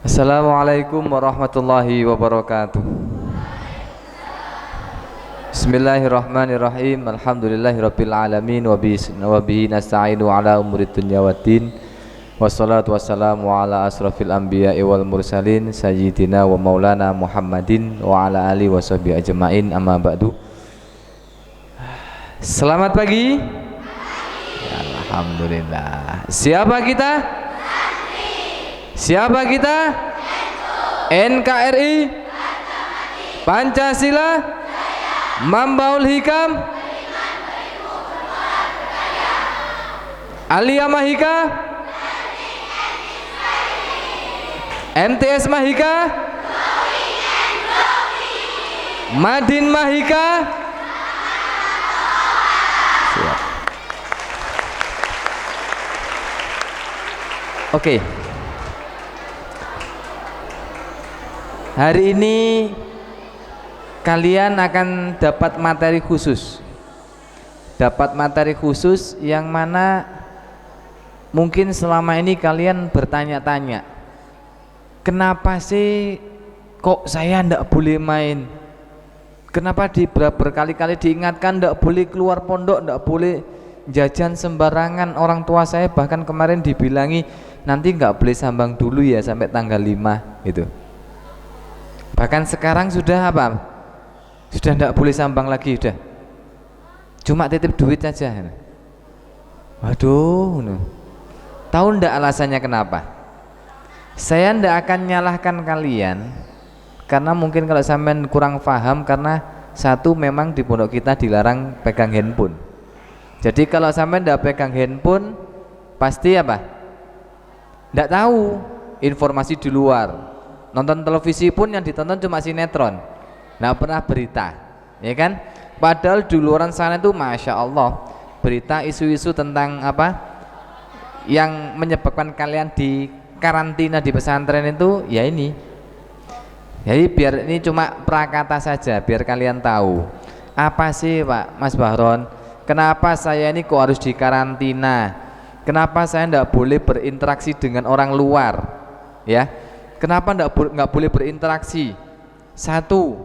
Assalamualaikum warahmatullahi wabarakatuh. Bismillahirrahmanirrahim. Alhamdulillahirabbil alamin wa bihi nasta'inu ala umurid dunya waddin. Wassalatu wassalamu ala asrafil anbiya'i wal mursalin sayyidina wa maulana Muhammadin wa ala alihi washabihi ajmain, amma ba'du. Selamat pagi. Alhamdulillah. Siapa kita? Siapa kita? NKRI, Pancasila, Mambaul Hikam, Alia Mahika, MTS Mahika, Madin Mahika. Siap. Oke. Hari ini kalian akan dapat materi khusus. Dapat materi khusus yang mana mungkin selama ini kalian bertanya-tanya, kenapa sih kok saya ndak boleh main? Kenapa berkali-kali diingatkan ndak boleh keluar pondok, ndak boleh jajan sembarangan. Orang tua saya bahkan kemarin dibilangi nanti nggak boleh sambang dulu ya sampai tanggal 5 gitu. Bahkan sekarang sudah apa? Sudah tidak boleh sambang lagi, sudah. Cuma titip duit saja. Waduh, tahu ndak alasannya kenapa? Saya ndak akan nyalahkan kalian, karena mungkin kalau sampean kurang paham, karena satu memang di pondok kita dilarang pegang handphone. Jadi kalau sampean ndak pegang handphone, pasti apa? Ndak tahu informasi di luar. Nonton televisi pun yang ditonton cuma sinetron, nggak pernah berita, ya kan? Padahal di luaran sana itu masya Allah berita isu-isu tentang apa yang menyebabkan kalian di karantina di pesantren itu, ya ini. Jadi biar ini cuma prakata saja, biar kalian tahu apa sih Pak Mas Bahron, kenapa saya ini kok harus di karantina, kenapa saya nggak boleh berinteraksi dengan orang luar, ya. Kenapa nggak boleh berinteraksi? Satu,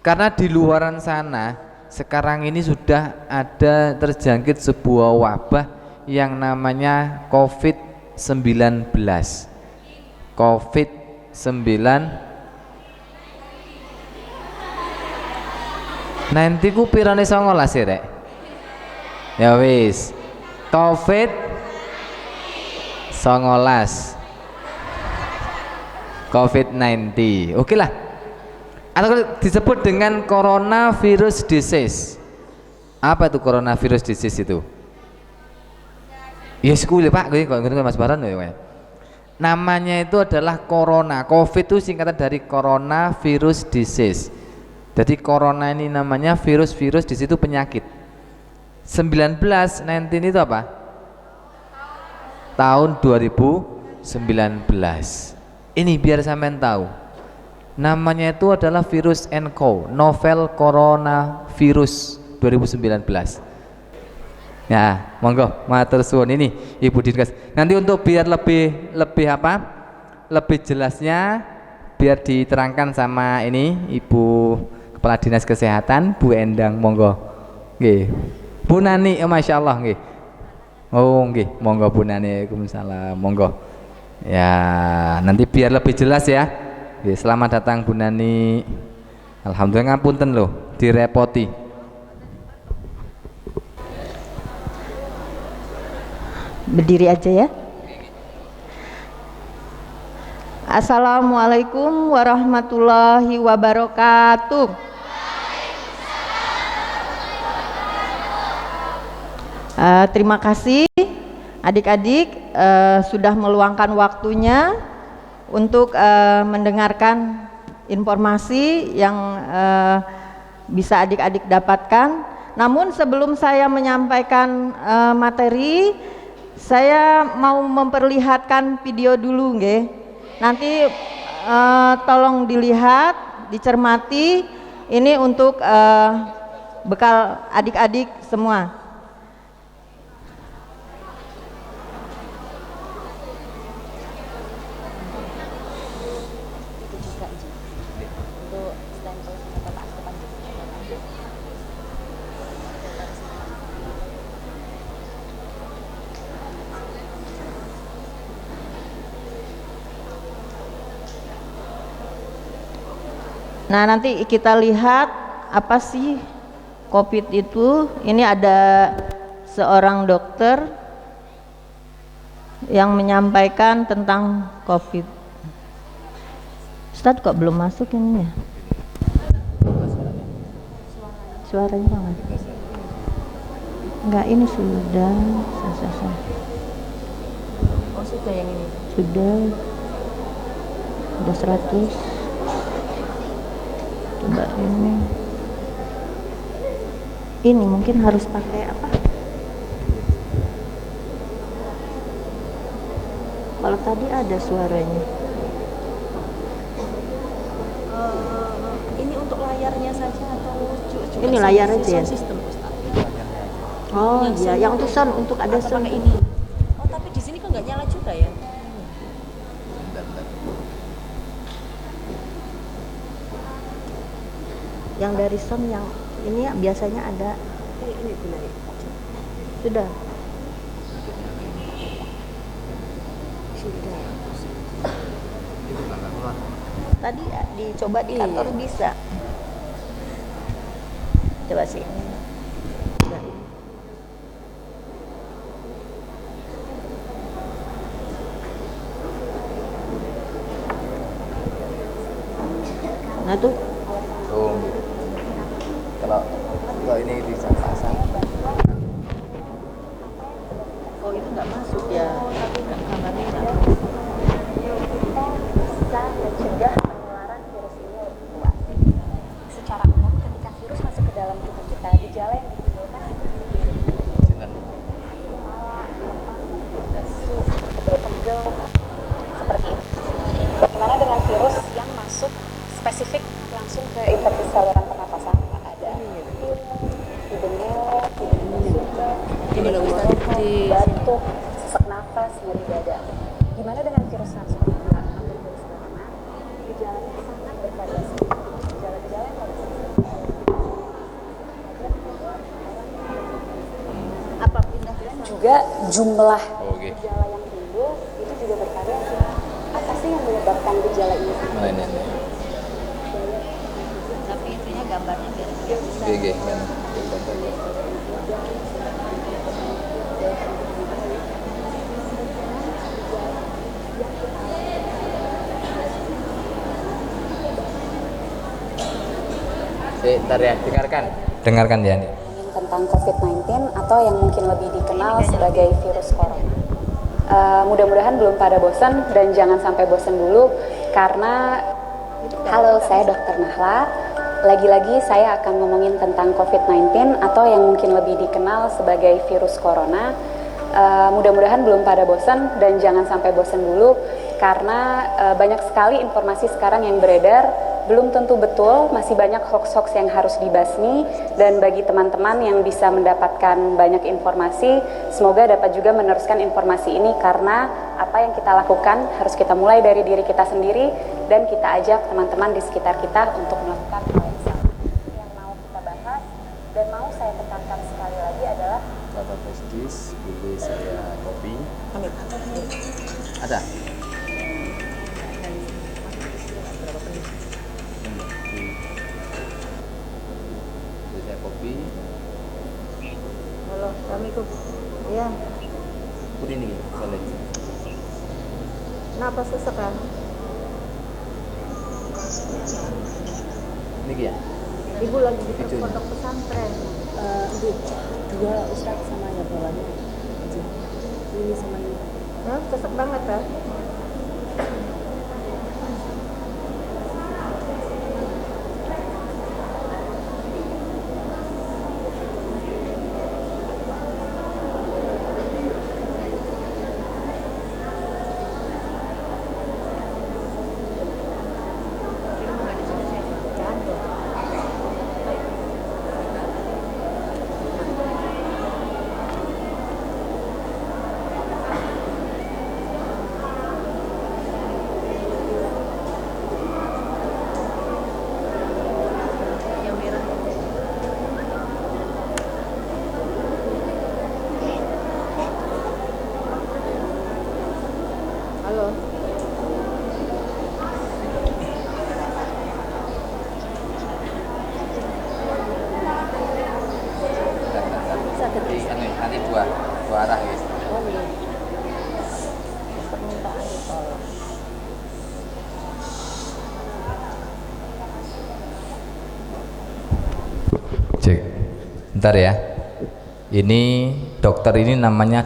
karena di luaran sana sekarang ini sudah ada terjangkit sebuah wabah yang namanya COVID-19. COVID-19 nanti ku pirane 19 rek. Ya wis. COVID-19 COVID-19, oke lah. Atau disebut dengan coronavirus disease. Apa itu coronavirus disease itu? Ya sekuli Pak, gue Mas Baran ya. Namanya itu adalah corona. COVID itu singkatan dari coronavirus disease. Jadi corona ini namanya virus-virus, di situ penyakit. 19 itu apa? Tahun 2019. Ini biar sampean tahu, namanya itu adalah virus nCoV, novel coronavirus 2019. Ya, monggo matur suwun ini Ibu Dinkes. Nanti untuk biar lebih apa? Lebih jelasnya biar diterangkan sama ini Ibu Kepala Dinas Kesehatan Bu Endang, monggo. Nggih. Bu Nani, masya Allah nggih. Oh nggih, monggo Bu Nani. Waalaikumsalam, monggo. Ya, nanti biar lebih jelas ya. Ya, selamat datang Bu Nani. Alhamdulillah, ngapunten loh, direpoti. Berdiri aja ya. Assalamualaikum warahmatullahi wabarakatuh. Terima kasih adik-adik sudah meluangkan waktunya untuk mendengarkan informasi yang bisa adik-adik dapatkan. Namun sebelum saya menyampaikan materi, saya mau memperlihatkan video dulu nggih. Nanti tolong dilihat, dicermati, ini untuk bekal adik-adik semua. Nah, nanti kita lihat apa sih COVID itu. Ini ada seorang dokter yang menyampaikan tentang COVID. Ustadz kok belum masuk ini ya? Suaranya banget. Enggak, ini sudah. Oh, sudah yang ini. Sudah 100. Coba ini mungkin harus pakai apa? Kalau tadi ada suaranya. Ini untuk layarnya saja atau juga Ini layar aja ya? sistem Ustaz? Oh iya, yang untuk sound, untuk ada Atau sound pakai ini. Oh, tapi di sini kok nggak nyala juga ya? yang dari sound yang ini ya, biasanya ada. Ini benar. Sudah. Tadi ya, dicoba di kantor bisa. Coba sih. Nah tuh. Oh, gitu. Kalau ini bisa pasang. Oh itu nggak masuk ya. Tapi kabarnya nggak. Bisa mencegah penularan virus ini lebih luas. Secara umum, ketika virus masuk ke dalam tubuh kita, gejala yang ditimbulkan berpegel seperti ini. Bagaimana dengan virus yang masuk spesifik langsung ke infeksi saluran pernapasan? Maka ada hidungnya, Gimana Ustaz? batuk, sesak nafas, nyeri dada. Gimana dengan virus SARS-CoV-2 atau virus corona? Gejalanya sangat bervariasi. Gejala-gejala yang paling Apa pindah juga jumlah Oke. gejala yang timbul itu juga bervariasi. Apa sih yang menyebabkan gejala ini? Mana ini? Tapi itunya gambarnya biar GG kan. Bentar ya, dengarkan ya. Tentang COVID-19 atau yang mungkin lebih dikenal sebagai virus corona. Mudah-mudahan belum pada bosan dan jangan sampai bosan dulu karena halo, saya Dr. Nahla. Lagi-lagi saya akan ngomongin tentang COVID-19 atau yang mungkin lebih dikenal sebagai virus corona. Mudah-mudahan belum pada bosan dan jangan sampai bosan dulu karena banyak sekali informasi sekarang yang beredar. Belum tentu betul, masih banyak hoax-hoax yang harus dibasmi, dan bagi teman-teman yang bisa mendapatkan banyak informasi, semoga dapat juga meneruskan informasi ini karena apa yang kita lakukan harus kita mulai dari diri kita sendiri dan kita ajak teman-teman di sekitar kita untuk melakukan hal yang sama. Yang mau kita bahas dan mau saya tekankan sekali lagi adalah Kata prestis, boleh saya kopi. Ada? Saya kopi. Halo, Assalamualaikum. Iya. Pun ini boleh. Kenapa sesak kan? Ini ya. Ibu lagi di Videonya. pondok pesantren. Dua Ustaz sama ya bawahnya aja. Ini sama ini. Hah, sesak banget kan? Bentar ya. Ini dokter ini namanya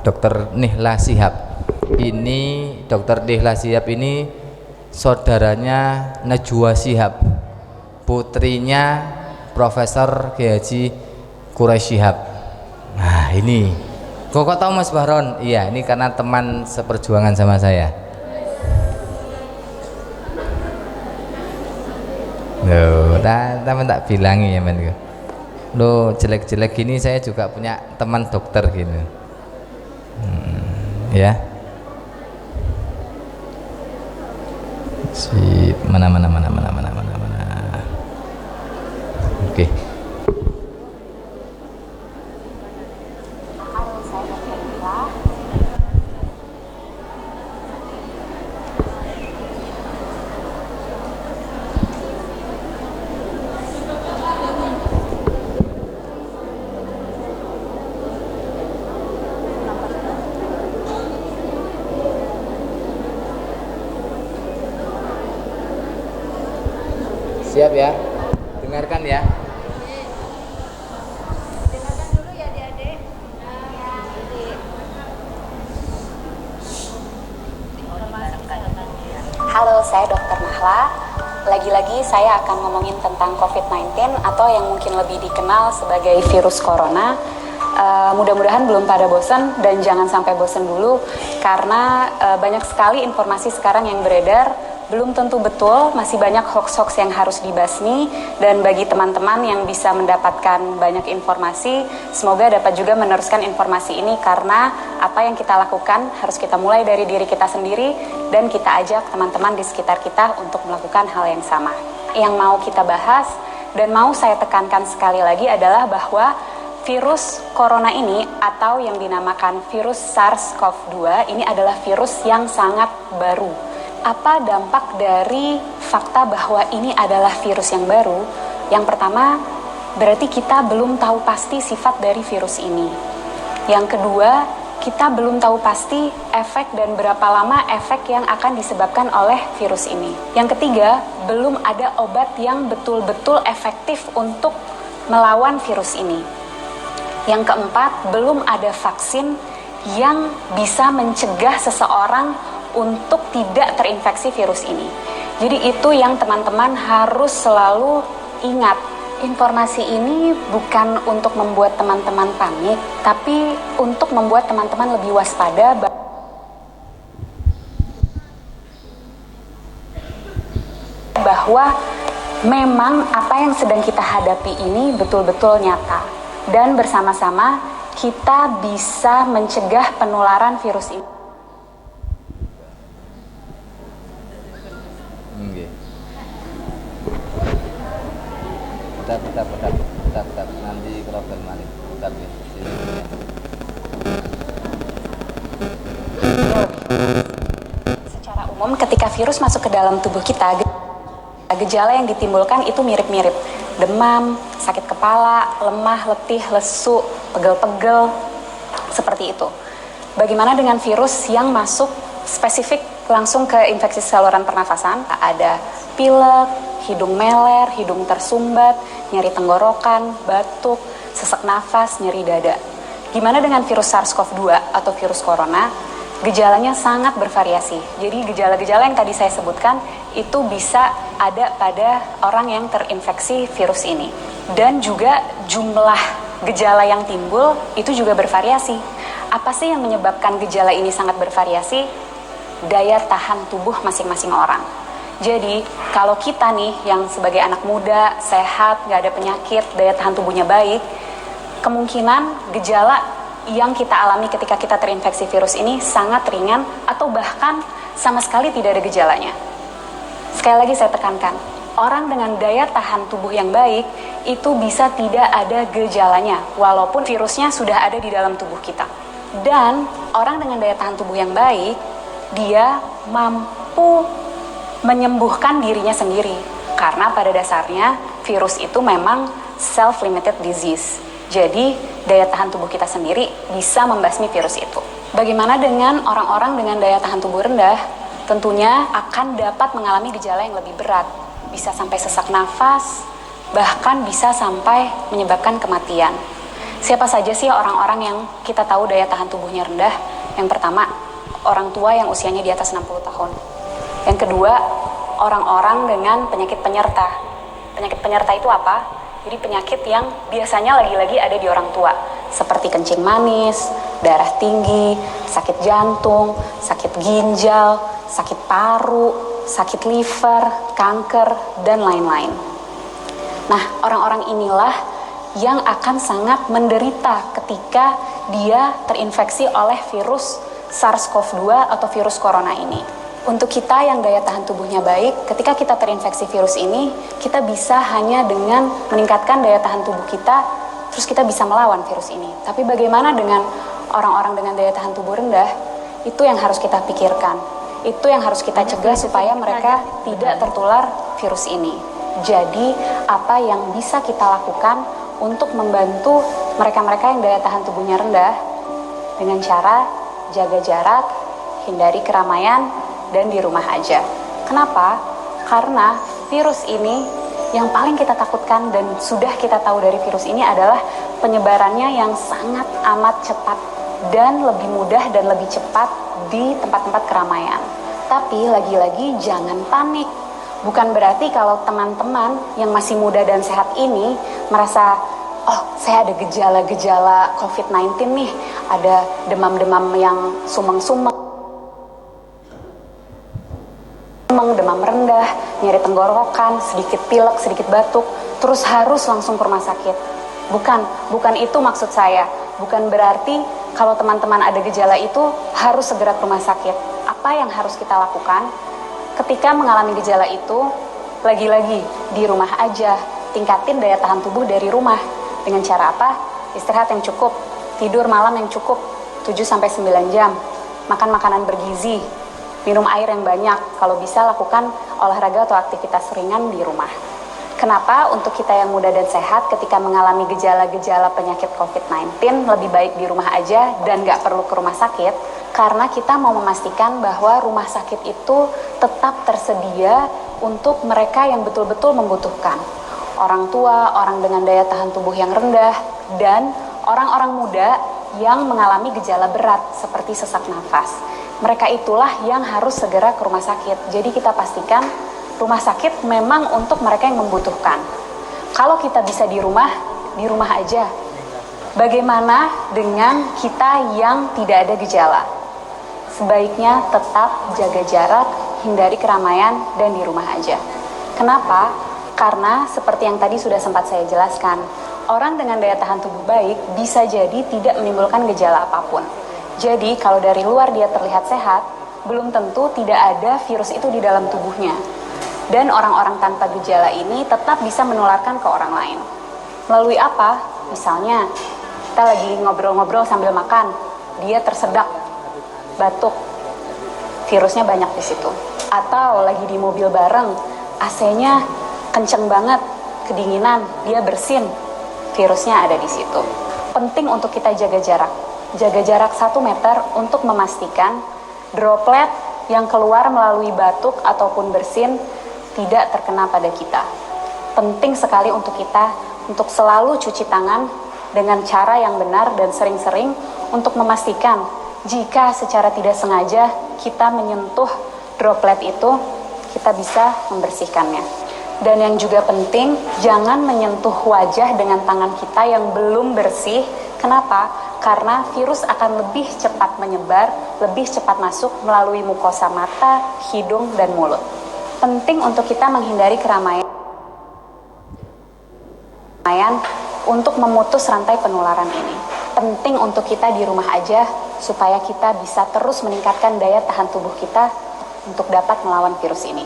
dokter Nihla Shihab. Ini dokter Nihla Shihab ini saudaranya Najwa Shihab, putrinya Profesor Kiai Haji Quraisy Shihab. Nah ini kok tahu Mas Bahron? Iya, ini karena teman seperjuangan sama saya. Loh, tak bilangi ya men. Loh, jelek-jelek gini saya juga punya teman dokter gini. Ya. Si mana. Oke. Siap ya, dengarkan ya. Dengarkan dulu ya adik-adik. Halo, saya Dr. Nahla. Lagi-lagi saya akan ngomongin tentang COVID-19 atau yang mungkin lebih dikenal sebagai virus corona. Mudah-mudahan belum pada bosan dan jangan sampai bosan dulu karena banyak sekali informasi sekarang yang beredar, belum tentu betul, masih banyak hoax-hoax yang harus dibasmi. Dan bagi teman-teman yang bisa mendapatkan banyak informasi, semoga dapat juga meneruskan informasi ini karena apa yang kita lakukan harus kita mulai dari diri kita sendiri dan kita ajak teman-teman di sekitar kita untuk melakukan hal yang sama. Yang mau kita bahas dan mau saya tekankan sekali lagi adalah bahwa virus corona ini atau yang dinamakan virus SARS-CoV-2 ini adalah virus yang sangat baru. Apa dampak dari fakta bahwa ini adalah virus yang baru? Yang pertama, berarti kita belum tahu pasti sifat dari virus ini. Yang kedua, kita belum tahu pasti efek dan berapa lama efek yang akan disebabkan oleh virus ini. Yang ketiga, belum ada obat yang betul-betul efektif untuk melawan virus ini. Yang keempat, belum ada vaksin yang bisa mencegah seseorang untuk tidak terinfeksi virus ini. Jadi itu yang teman-teman harus selalu ingat. Informasi ini bukan untuk membuat teman-teman panik, tapi untuk membuat teman-teman lebih waspada bahwa memang apa yang sedang kita hadapi ini betul-betul nyata. Dan bersama-sama kita bisa mencegah penularan virus ini. Bentar, nanti problem balik. Bentar ya. Secara umum ketika virus masuk ke dalam tubuh kita, gejala yang ditimbulkan itu mirip-mirip. Demam, sakit kepala, lemah, letih, lesu, pegel-pegel, seperti itu. Bagaimana dengan virus yang masuk spesifik langsung ke infeksi saluran pernafasan? Ada pilek, hidung meler, hidung tersumbat, nyeri tenggorokan, batuk, sesak nafas, nyeri dada. Gimana dengan virus SARS-CoV-2 atau virus corona? Gejalanya sangat bervariasi. Jadi gejala-gejala yang tadi saya sebutkan itu bisa ada pada orang yang terinfeksi virus ini. Dan juga jumlah gejala yang timbul itu juga bervariasi. Apa sih yang menyebabkan gejala ini sangat bervariasi? Daya tahan tubuh masing-masing orang. Jadi kalau kita nih yang sebagai anak muda, sehat, gak ada penyakit, daya tahan tubuhnya baik, kemungkinan gejala yang kita alami ketika kita terinfeksi virus ini sangat ringan atau bahkan sama sekali tidak ada gejalanya. Sekali lagi saya tekankan, orang dengan daya tahan tubuh yang baik itu bisa tidak ada gejalanya walaupun virusnya sudah ada di dalam tubuh kita. Dan orang dengan daya tahan tubuh yang baik, dia mampu menyembuhkan dirinya sendiri karena pada dasarnya virus itu memang self-limited disease. Jadi daya tahan tubuh kita sendiri bisa membasmi virus itu. Bagaimana dengan orang-orang dengan daya tahan tubuh rendah? Tentunya akan dapat mengalami gejala yang lebih berat. Bisa sampai sesak nafas, bahkan bisa sampai menyebabkan kematian. Siapa saja sih orang-orang yang kita tahu daya tahan tubuhnya rendah? Yang pertama, orang tua yang usianya di atas 60 tahun. Yang kedua, orang-orang dengan penyakit penyerta. Penyakit penyerta itu apa? Jadi penyakit yang biasanya lagi-lagi ada di orang tua, seperti kencing manis, darah tinggi, sakit jantung, sakit ginjal, sakit paru, sakit liver, kanker, dan lain-lain. Nah, orang-orang inilah yang akan sangat menderita ketika dia terinfeksi oleh virus SARS-CoV-2 atau virus corona ini. Untuk kita yang daya tahan tubuhnya baik, ketika kita terinfeksi virus ini, kita bisa hanya dengan meningkatkan daya tahan tubuh kita, terus kita bisa melawan virus ini. Tapi bagaimana dengan orang-orang dengan daya tahan tubuh rendah? Itu yang harus kita pikirkan. Itu yang harus kita cegah supaya mereka tidak tertular virus ini. Jadi, apa yang bisa kita lakukan untuk membantu mereka-mereka yang daya tahan tubuhnya rendah dengan cara jaga jarak, hindari keramaian, dan di rumah aja. Kenapa? Karena virus ini yang paling kita takutkan dan sudah kita tahu dari virus ini adalah penyebarannya yang sangat amat cepat dan lebih mudah dan lebih cepat di tempat-tempat keramaian. Tapi lagi-lagi jangan panik. Bukan berarti kalau teman-teman yang masih muda dan sehat ini merasa, oh saya ada gejala-gejala COVID-19 nih, ada demam-demam yang sumeng-sumeng, demam rendah, nyeri tenggorokan, sedikit pilek, sedikit batuk, terus harus langsung ke rumah sakit. Bukan itu maksud saya. Bukan berarti kalau teman-teman ada gejala itu harus segera ke rumah sakit. Apa yang harus kita lakukan? Ketika mengalami gejala itu, lagi-lagi di rumah aja, tingkatin daya tahan tubuh dari rumah. Dengan cara apa? Istirahat yang cukup, tidur malam yang cukup, 7-9 jam, makan makanan bergizi, minum air yang banyak, kalau bisa lakukan olahraga atau aktivitas ringan di rumah. Kenapa untuk kita yang muda dan sehat ketika mengalami gejala-gejala penyakit COVID-19 lebih baik di rumah aja dan nggak perlu ke rumah sakit? Karena kita mau memastikan bahwa rumah sakit itu tetap tersedia untuk mereka yang betul-betul membutuhkan. Orang tua, orang dengan daya tahan tubuh yang rendah, dan orang-orang muda yang mengalami gejala berat seperti sesak nafas. Mereka itulah yang harus segera ke rumah sakit. Jadi kita pastikan rumah sakit memang untuk mereka yang membutuhkan. Kalau kita bisa di rumah aja. Bagaimana dengan kita yang tidak ada gejala? Sebaiknya tetap jaga jarak, hindari keramaian, dan di rumah aja. Kenapa? Karena seperti yang tadi sudah sempat saya jelaskan, orang dengan daya tahan tubuh baik bisa jadi tidak menimbulkan gejala apapun. Jadi kalau dari luar dia terlihat sehat, belum tentu tidak ada virus itu di dalam tubuhnya. Dan orang-orang tanpa gejala ini tetap bisa menularkan ke orang lain. Melalui apa? Misalnya, kita lagi ngobrol-ngobrol sambil makan, dia tersedak, batuk, virusnya banyak di situ. Atau lagi di mobil bareng, AC-nya kenceng banget, kedinginan, dia bersin, virusnya ada di situ. Penting untuk kita jaga jarak 1 meter untuk memastikan droplet yang keluar melalui batuk ataupun bersin tidak terkena pada kita. Penting sekali untuk kita untuk selalu cuci tangan dengan cara yang benar dan sering-sering untuk memastikan jika secara tidak sengaja kita menyentuh droplet itu, kita bisa membersihkannya. Dan yang juga penting, jangan menyentuh wajah dengan tangan kita yang belum bersih. Kenapa? Karena virus akan lebih cepat menyebar, lebih cepat masuk melalui mukosa mata, hidung, dan mulut. Penting untuk kita menghindari keramaian untuk memutus rantai penularan ini. Penting untuk kita di rumah aja supaya kita bisa terus meningkatkan daya tahan tubuh kita untuk dapat melawan virus ini.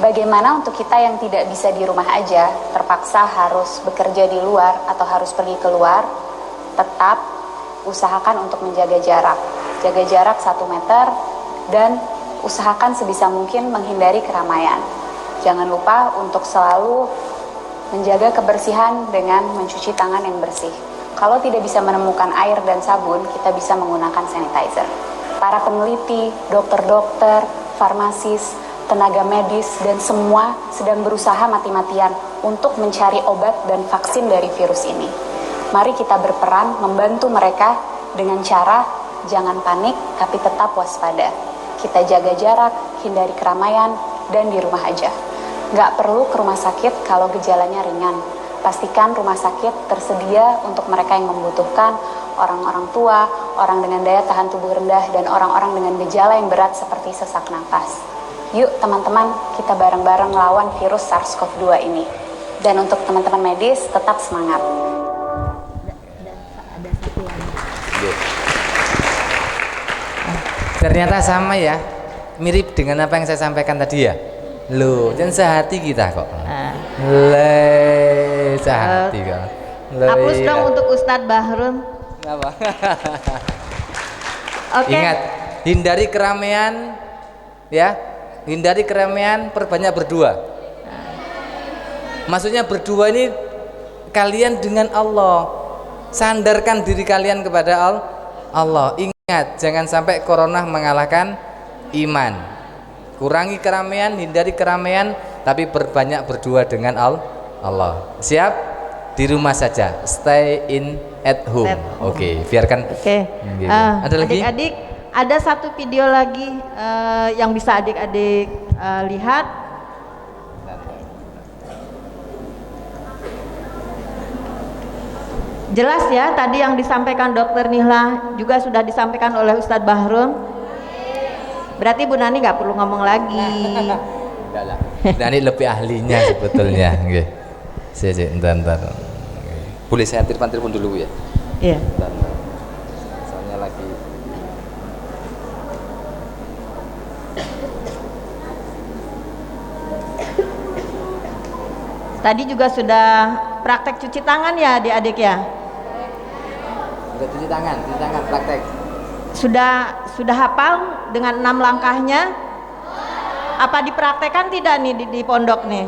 Bagaimana untuk kita yang tidak bisa di rumah aja, terpaksa harus bekerja di luar atau harus pergi keluar, tetap usahakan untuk menjaga jarak. Jaga jarak 1 meter dan usahakan sebisa mungkin menghindari keramaian. Jangan lupa untuk selalu menjaga kebersihan dengan mencuci tangan yang bersih. Kalau tidak bisa menemukan air dan sabun, kita bisa menggunakan sanitizer. Para peneliti, dokter-dokter, farmasis, tenaga medis, dan semua sedang berusaha mati-matian untuk mencari obat dan vaksin dari virus ini. Mari kita berperan membantu mereka dengan cara jangan panik tapi tetap waspada. Kita jaga jarak, hindari keramaian, dan di rumah aja. Nggak perlu ke rumah sakit kalau gejalanya ringan. Pastikan rumah sakit tersedia untuk mereka yang membutuhkan, orang-orang tua, orang dengan daya tahan tubuh rendah, dan orang-orang dengan gejala yang berat seperti sesak napas. Yuk teman-teman, kita bareng-bareng lawan virus SARS-CoV-2 ini. Dan untuk teman-teman medis, tetap semangat. Ternyata sama ya, mirip dengan apa yang saya sampaikan tadi ya. Loh, dan sehati kita kok. Sehati kok. Hapus dong untuk Ustadz Bahrun. Apa? Oke. Ingat, hindari keramaian ya. Hindari keramaian, perbanyak berdua. Maksudnya berdua ini kalian dengan Allah. Sandarkan diri kalian kepada Allah. Ingat, jangan sampai corona mengalahkan iman. Kurangi keramaian, hindari keramaian, tapi berbanyak berdua dengan Allah. Siap? Di rumah saja. Stay in at home. Oke, biarkan. Oke. Ada lagi? Adik-adik, ada satu video lagi yang bisa adik-adik lihat. Jelas ya, tadi yang disampaikan Dokter Nihla juga sudah disampaikan oleh Ustadz Bahrun. Berarti Bu Nani nggak perlu ngomong lagi. Enggak lah. Nani lebih ahlinya sebetulnya. Oke. Entar. Boleh saya telepon dulu ya? Iya. Bentar. Soalnya lagi. Tadi juga sudah praktek cuci tangan ya adik-adik ya? Udah cuci tangan praktek. Sudah hafal dengan 6 langkahnya? Apa dipraktekkan tidak nih di pondok nih?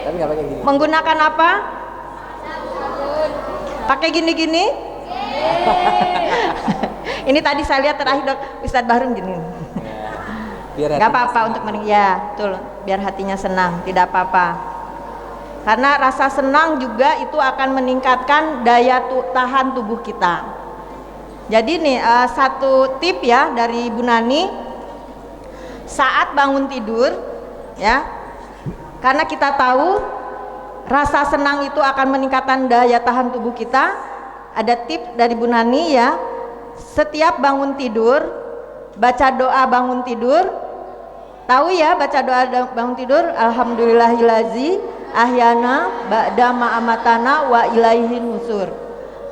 Tapi nggak pakai gini. Menggunakan apa? Pakai gini-gini? Ini tadi saya lihat terakhir Ustadz Bahrun gini. Gak apa-apa untuk ya, betul. Biar hatinya senang, tidak apa-apa. Karena rasa senang juga itu akan meningkatkan daya tahan tubuh kita. Jadi nih satu tip ya dari Bu Nani, saat bangun tidur ya, karena kita tahu rasa senang itu akan meningkatkan daya tahan tubuh kita. Ada tips dari Bu Nani ya, setiap bangun tidur baca doa bangun tidur. Tahu ya baca doa bangun tidur, alhamdulillahillazi ahyana ba'da ma'amatana wa ilaihin nusur.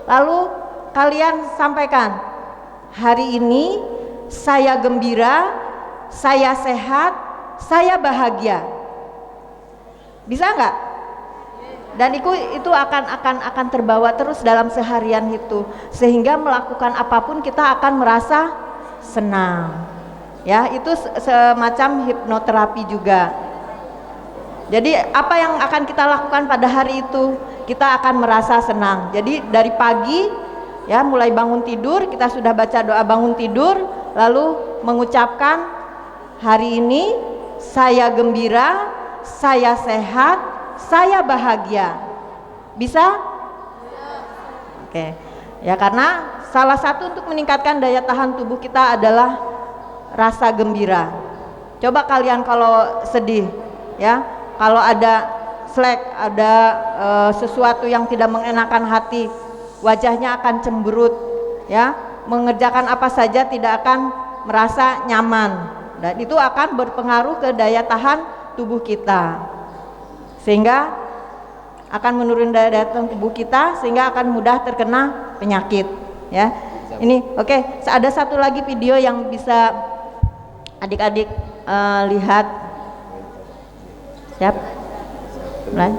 Lalu kalian sampaikan, hari ini saya gembira, saya sehat, saya bahagia. Bisa nggak? Dan itu akan terbawa terus dalam seharian itu, sehingga melakukan apapun kita akan merasa senang. Ya, itu semacam hipnoterapi juga. Jadi apa yang akan kita lakukan pada hari itu, kita akan merasa senang. Jadi dari pagi ya, mulai bangun tidur kita sudah baca doa bangun tidur, lalu mengucapkan, hari ini saya gembira, saya sehat, saya bahagia. Bisa? Oke. Ya, karena salah satu untuk meningkatkan daya tahan tubuh kita adalah rasa gembira. Coba kalian kalau sedih ya, kalau ada slack, ada sesuatu yang tidak mengenakan hati, wajahnya akan cemberut ya, mengerjakan apa saja tidak akan merasa nyaman, dan itu akan berpengaruh ke daya tahan tubuh kita, sehingga akan menurunkan daya tahan tubuh kita, sehingga akan mudah terkena penyakit ya. Ini oke. Ada satu lagi video yang bisa adik-adik lihat. Siap? Mulai.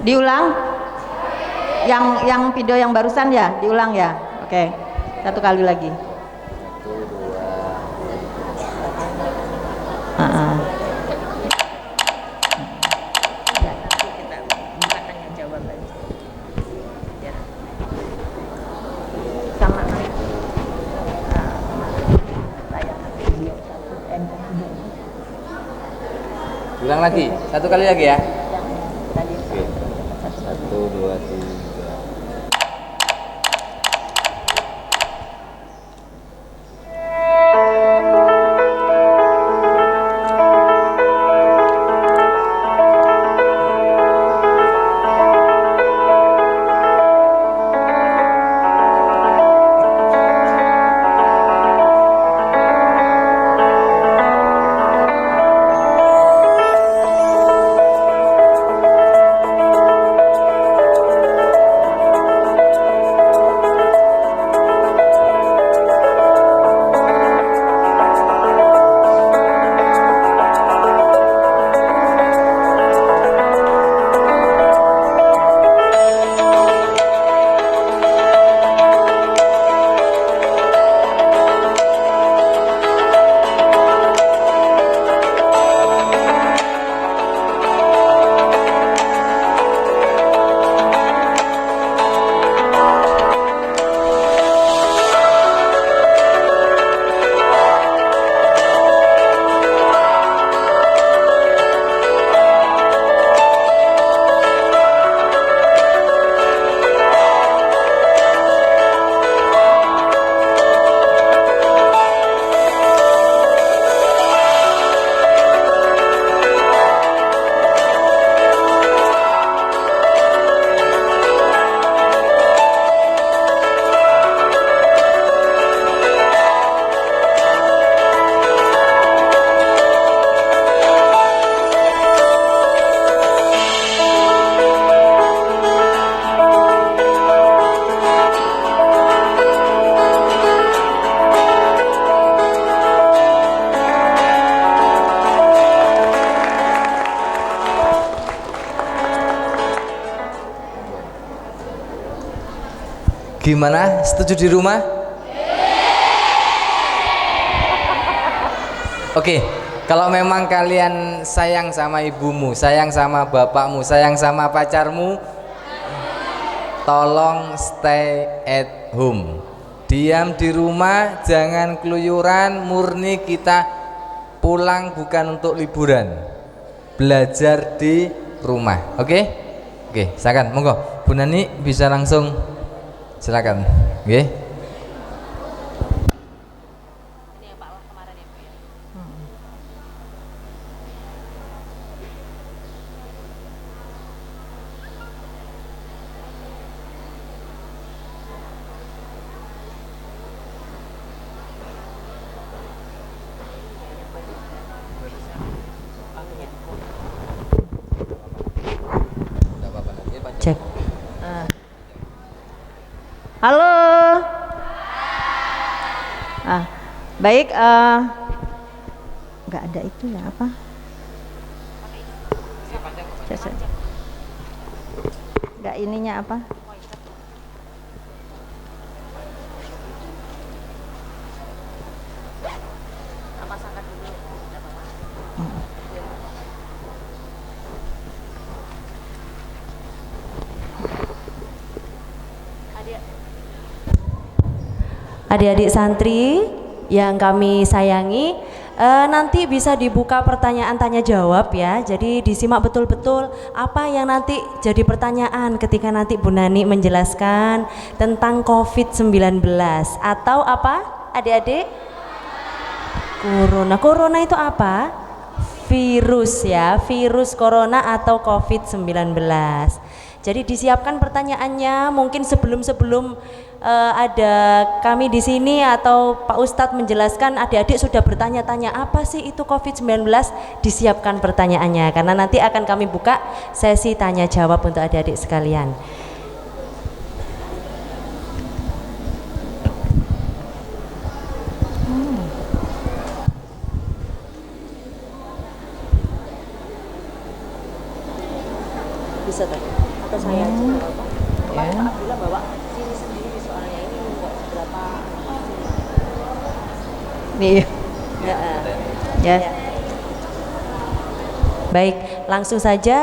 Diulang? Yang video yang barusan ya, diulang ya. Oke. Satu kali lagi. Satu, dua. Ya, nanti kita minta tanya jawab lagi. Ya. Sama tayangan video satu video. Ulang lagi, satu kali lagi ya. Yang tadi Oke. Satu, dua, tiga. Gimana? Setuju di rumah? Oke, kalau memang kalian sayang sama ibumu, sayang sama bapakmu, sayang sama pacarmu, tolong stay at home. Diam di rumah, jangan keluyuran, murni kita pulang bukan untuk liburan. Belajar di rumah. Oke? Oke, silakan, monggo. Bu Nani bisa langsung silakan. Oke. Cek. Halo. Baik. Nggak ada itu ya apa? Nggak ininya apa? Adik-adik santri yang kami sayangi, nanti bisa dibuka pertanyaan tanya jawab ya. Jadi disimak betul-betul apa yang nanti jadi pertanyaan ketika nanti Bu Nani menjelaskan tentang COVID-19 atau apa adik-adik? Corona. Corona itu apa? Virus ya, virus corona atau COVID-19. Jadi disiapkan pertanyaannya, mungkin sebelum ada kami di sini atau Pak Ustadz menjelaskan, adik-adik sudah bertanya-tanya apa sih itu COVID-19, disiapkan pertanyaannya karena nanti akan kami buka sesi tanya jawab untuk adik-adik sekalian. Bisa tak? saya aja nggak apa-apa. Kemarin Ya. Pak Abdullah bawa sini sendiri soalnya ini nggak seberapa. Nih. Ya. Baik, langsung saja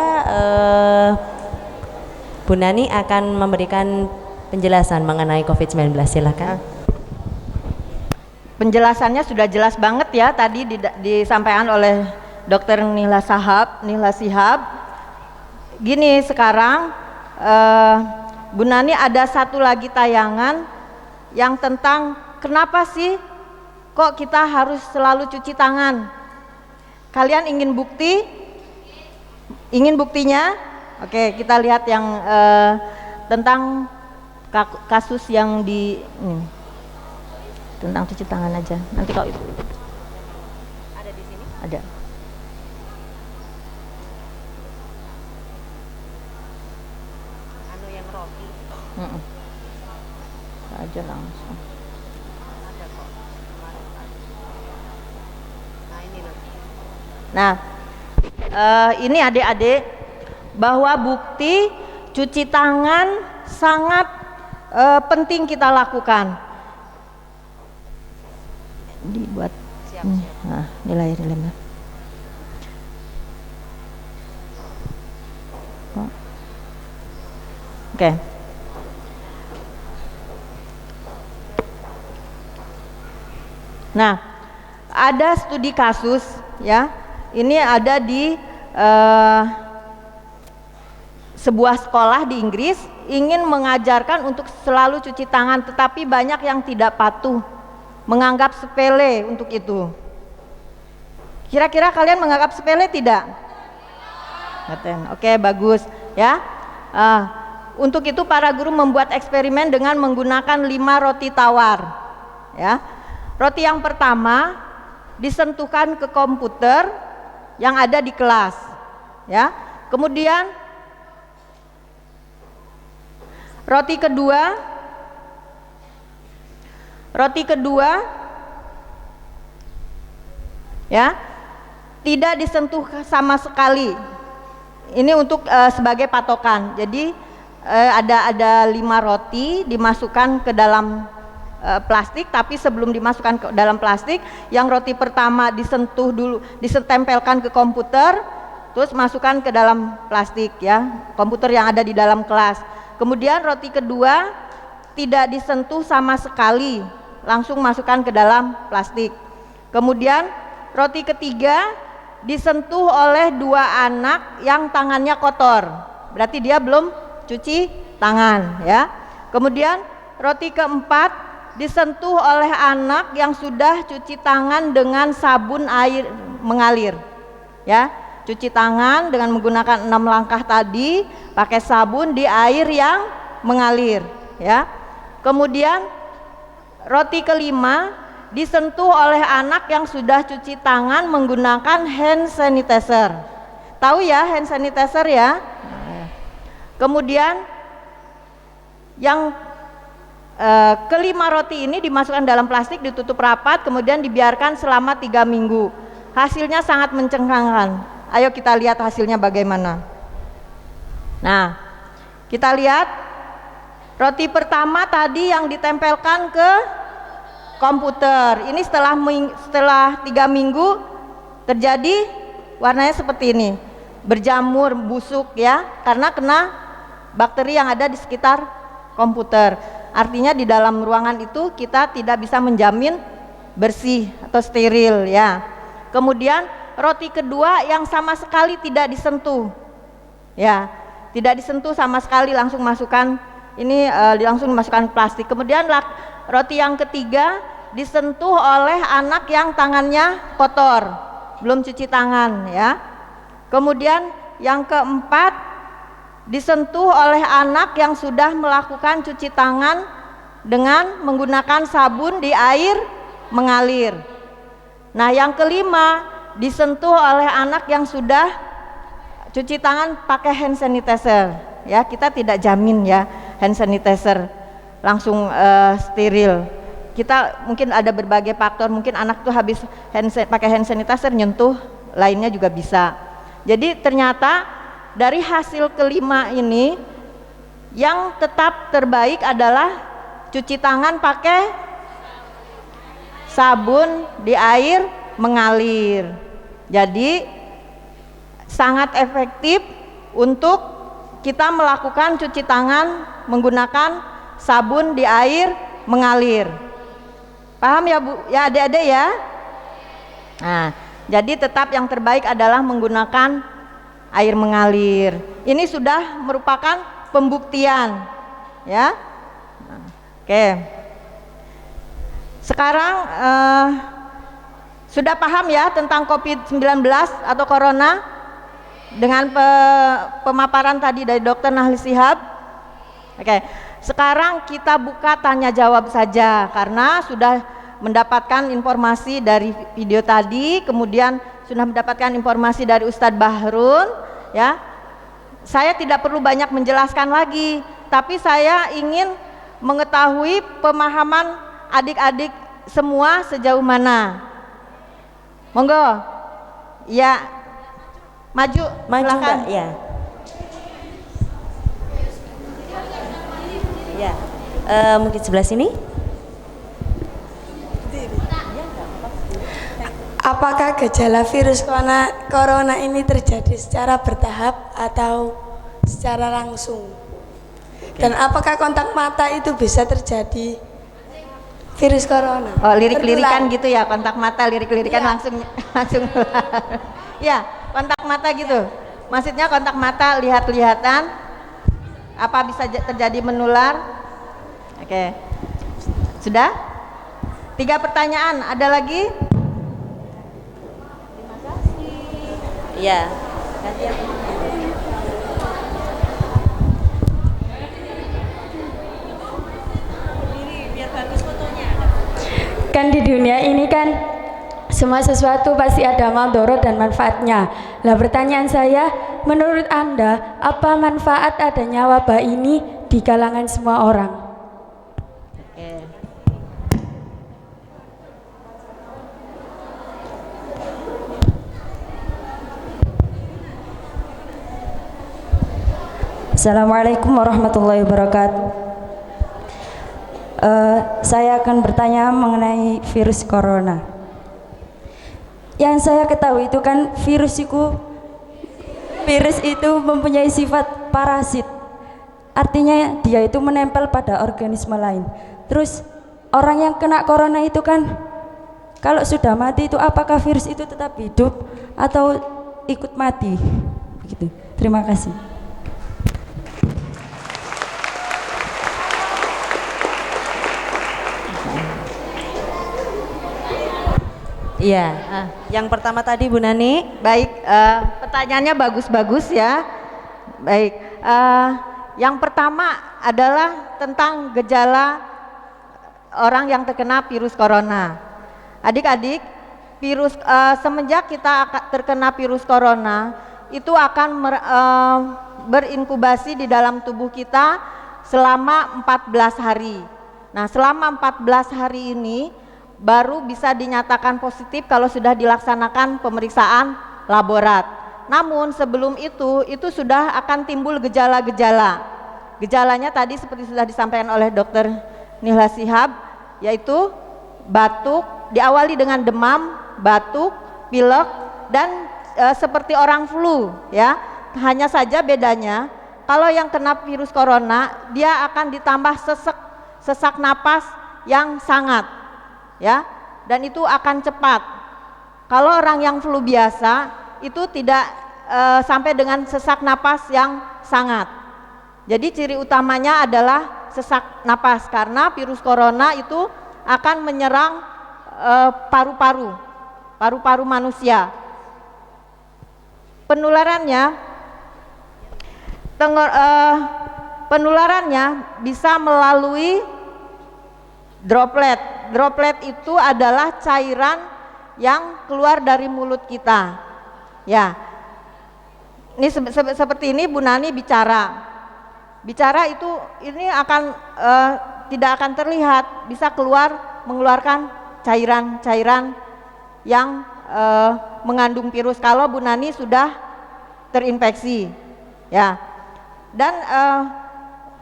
Bu Nani akan memberikan penjelasan mengenai COVID-19. Silakan. Penjelasannya sudah jelas banget ya tadi disampaikan oleh Dr. Nihla Shihab. Gini sekarang Bu Nani ada satu lagi tayangan yang tentang kenapa sih kok kita harus selalu cuci tangan. Kalian ingin bukti? Ingin buktinya? Oke, kita lihat yang tentang kasus yang di tentang cuci tangan aja. Nanti kalau itu Ada di sini. ada. Anu yang roti. Aja langsung. Ada kok. Nah ini loh. Nah, ini adik-adik bahwa bukti cuci tangan sangat penting kita lakukan. Dibuat. Nah, nilai. Oh. Oke. Nah, ada studi kasus ya. Ini ada di sebuah sekolah di Inggris ingin mengajarkan untuk selalu cuci tangan, tetapi banyak yang tidak patuh, menganggap sepele untuk itu. Kira-kira kalian menganggap sepele tidak? Oke, bagus ya. Untuk itu para guru membuat eksperimen dengan menggunakan 5 roti tawar ya. Roti yang pertama disentuhkan ke komputer yang ada di kelas ya. Kemudian roti kedua ya tidak disentuh sama sekali. Ini untuk sebagai patokan. Jadi ada 5 roti dimasukkan ke dalam plastik, tapi sebelum dimasukkan ke dalam plastik, yang roti pertama disentuh dulu, ditempelkan ke komputer, terus masukkan ke dalam plastik ya, komputer yang ada di dalam kelas. Kemudian roti kedua tidak disentuh sama sekali, langsung masukkan ke dalam plastik. Kemudian roti ketiga disentuh oleh 2 anak yang tangannya kotor, berarti dia belum cuci tangan ya. Kemudian roti keempat disentuh oleh anak yang sudah cuci tangan dengan sabun air mengalir ya. Cuci tangan dengan menggunakan 6 langkah tadi, pakai sabun di air yang mengalir ya. Kemudian roti kelima disentuh oleh anak yang sudah cuci tangan menggunakan hand sanitizer. Tahu ya hand sanitizer ya. Kemudian yang kelima roti ini dimasukkan dalam plastik, ditutup rapat, kemudian dibiarkan selama 3 minggu. Hasilnya sangat mencengangkan. Ayo kita lihat hasilnya bagaimana. Nah, kita lihat roti pertama tadi yang ditempelkan ke komputer. Ini setelah 3 minggu terjadi warnanya seperti ini, berjamur, busuk ya, karena kena bakteri yang ada di sekitar komputer. Artinya di dalam ruangan itu kita tidak bisa menjamin bersih atau steril ya. Kemudian roti kedua yang sama sekali tidak disentuh ya, tidak disentuh sama sekali, langsung masukkan ini langsung dimasukkan plastik. Kemudian roti yang ketiga disentuh oleh anak yang tangannya kotor, belum cuci tangan ya. Kemudian yang keempat disentuh oleh anak yang sudah melakukan cuci tangan dengan menggunakan sabun di air mengalir. Nah, yang kelima disentuh oleh anak yang sudah cuci tangan pakai hand sanitizer ya. Kita tidak jamin ya hand sanitizer langsung steril. Kita mungkin ada berbagai faktor, mungkin anak tuh habis pakai hand sanitizer nyentuh lainnya juga bisa. Jadi ternyata dari hasil kelima ini Yang tetap terbaik adalah cuci tangan pakai sabun di air mengalir. Jadi sangat efektif untuk kita melakukan cuci tangan menggunakan sabun di air mengalir. Paham ya Bu? Ya adik-adik ya? Nah, jadi tetap yang terbaik adalah menggunakan air mengalir. Ini sudah merupakan pembuktian, ya. Nah, oke. Sekarang sudah paham ya tentang COVID-19 atau Corona dengan pemaparan tadi dari Dr. Nahli Shihab. Oke. Sekarang kita buka tanya jawab saja karena sudah mendapatkan informasi dari video tadi, kemudian sudah mendapatkan informasi dari Ustadz Bahrun, ya. Saya tidak perlu banyak menjelaskan lagi, tapi saya ingin mengetahui pemahaman adik-adik semua sejauh mana. Monggo. Ya. Maju Mbak, ya. Ya, mungkin sebelah sini. Apakah gejala virus corona ini terjadi secara bertahap atau secara langsung? Dan apakah kontak mata itu bisa terjadi virus corona? Oh, lirik-lirikan gitu ya, kontak mata, lirik-lirikan ya. langsung ya, kontak mata gitu. Maksudnya kontak mata, lihat-lihatan. Apa bisa terjadi menular? Oke. Sudah? 3 pertanyaan, ada lagi? Terima kasih. Ya. Kan di dunia ini kan semua sesuatu pasti ada madharat dan manfaatnya. Lah pertanyaan saya, menurut Anda apa manfaat adanya wabah ini di kalangan semua orang? Assalamualaikum warahmatullahi wabarakatuh. Saya akan bertanya mengenai virus corona. Yang saya ketahui itu kan virus itu mempunyai sifat parasit. Artinya dia itu menempel pada organisme lain. Terus orang yang kena corona itu kan kalau sudah mati itu apakah virus itu tetap hidup atau ikut mati? Begitu. Terima kasih. Iya, yang pertama tadi Bu Nani. Baik, pertanyaannya bagus-bagus ya. Baik, yang pertama adalah tentang gejala orang yang terkena virus corona. Adik-adik, semenjak kita terkena virus corona itu akan berinkubasi di dalam tubuh kita selama 14 hari. Nah, selama 14 hari ini baru bisa dinyatakan positif kalau sudah dilaksanakan pemeriksaan laborat. Namun sebelum itu sudah akan timbul gejala-gejala. Gejalanya tadi seperti sudah disampaikan oleh Dr. Nihla Shihab, yaitu batuk, diawali dengan demam, batuk, pilek, dan seperti orang flu ya. Hanya saja bedanya kalau yang kena virus corona dia akan ditambah sesak napas yang sangat ya, dan itu akan cepat. Kalau orang yang flu biasa itu tidak sampai dengan sesak napas yang sangat. Jadi ciri utamanya adalah sesak napas karena virus corona itu akan menyerang paru-paru manusia. Penularannya bisa melalui droplet. Droplet itu adalah cairan yang keluar dari mulut kita. Ya, ini seperti ini Bu Nani bicara itu ini akan tidak akan terlihat, bisa mengeluarkan cairan-cairan yang mengandung virus kalau Bu Nani sudah terinfeksi. Ya, dan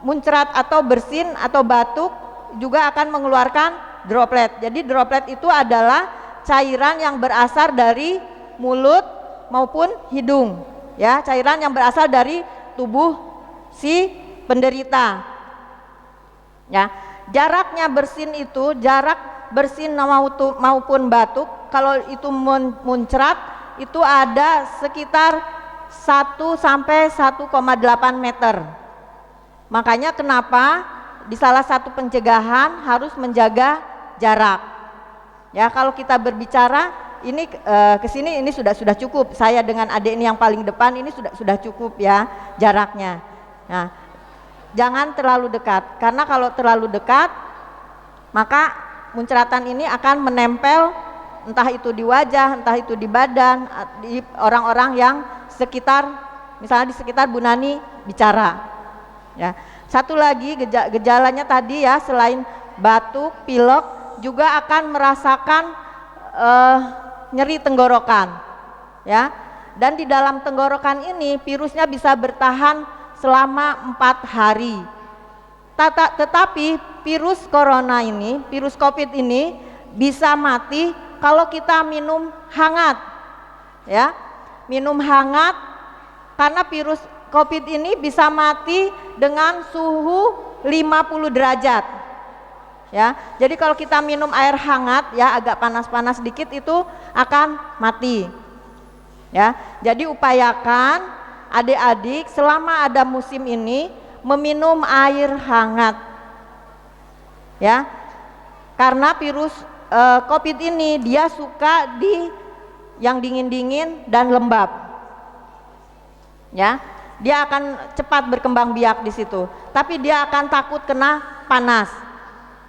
muncrat atau bersin atau batuk juga akan mengeluarkan droplet. Jadi droplet itu adalah cairan yang berasal dari mulut maupun hidung, ya, cairan yang berasal dari tubuh si penderita. Ya, jaraknya bersin itu, jarak bersin maupun batuk kalau itu muncrat itu ada sekitar 1 sampai 1,8 meter. Makanya kenapa di salah satu pencegahan harus menjaga jarak. Ya, kalau kita berbicara ini kesini ini sudah cukup. Saya dengan adik ini yang paling depan ini sudah cukup ya jaraknya. Nah, jangan terlalu dekat karena kalau terlalu dekat maka muncratan ini akan menempel entah itu di wajah, entah itu di badan, di orang-orang yang sekitar, misalnya di sekitar Bu Nani bicara. Ya, satu lagi gejalanya tadi ya, selain batuk, pilek juga akan merasakan nyeri tenggorokan, ya. Dan di dalam tenggorokan ini virusnya bisa bertahan selama 4 hari. Tetapi virus corona ini, virus COVID ini bisa mati kalau kita minum hangat, ya, minum hangat karena virus COVID ini bisa mati dengan suhu 50 derajat, ya. Jadi kalau kita minum air hangat, ya, agak panas-panas sedikit itu akan mati, ya. Jadi upayakan adik-adik selama ada musim ini meminum air hangat, ya, karena virus COVID ini dia suka di yang dingin-dingin dan lembab, ya. Dia akan cepat berkembang biak di situ, tapi dia akan takut kena panas.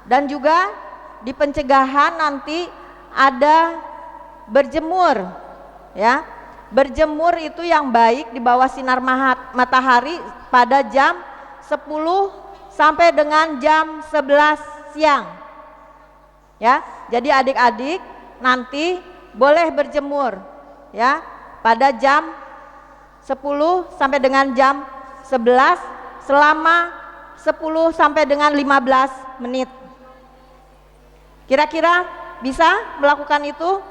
Dan juga di pencegahan nanti ada berjemur, ya. Berjemur itu yang baik di bawah sinar matahari pada jam 10 sampai dengan jam 11 siang. Ya, jadi adik-adik nanti boleh berjemur, ya, pada jam 10 sampai dengan jam 11 selama 10 sampai dengan 15 menit. Kira-kira bisa melakukan itu?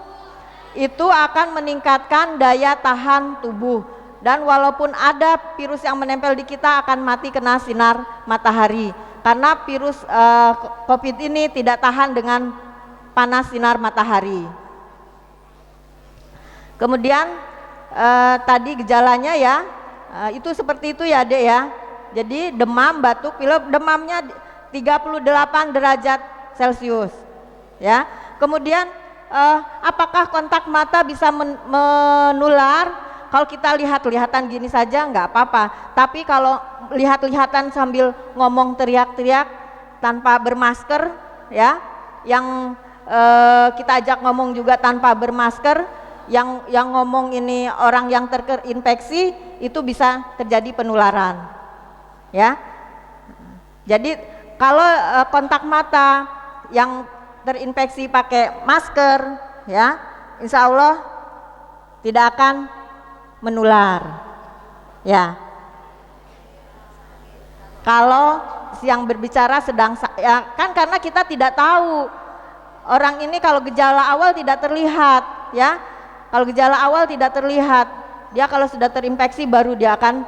Itu akan meningkatkan daya tahan tubuh, dan walaupun ada virus yang menempel di kita akan mati kena sinar matahari. Karena virus COVID ini tidak tahan dengan panas sinar matahari. Kemudian tadi gejalanya ya, itu seperti itu ya Dek ya. Jadi demam, batuk, pilek, demamnya 38 derajat Celcius, ya. Kemudian apakah kontak mata bisa menular? Kalau kita lihat-lihatan gini saja nggak apa-apa, tapi kalau lihat-lihatan sambil ngomong teriak-teriak tanpa bermasker, ya, yang kita ajak ngomong juga tanpa bermasker, yang ngomong ini orang yang terinfeksi, itu bisa terjadi penularan, ya. Jadi kalau kontak mata yang terinfeksi pakai masker, ya, insya Allah tidak akan menular, ya. Kalau yang berbicara sedang, ya kan, karena kita tidak tahu orang ini kalau gejala awal tidak terlihat, ya. Kalau gejala awal tidak terlihat, dia kalau sudah terinfeksi baru dia akan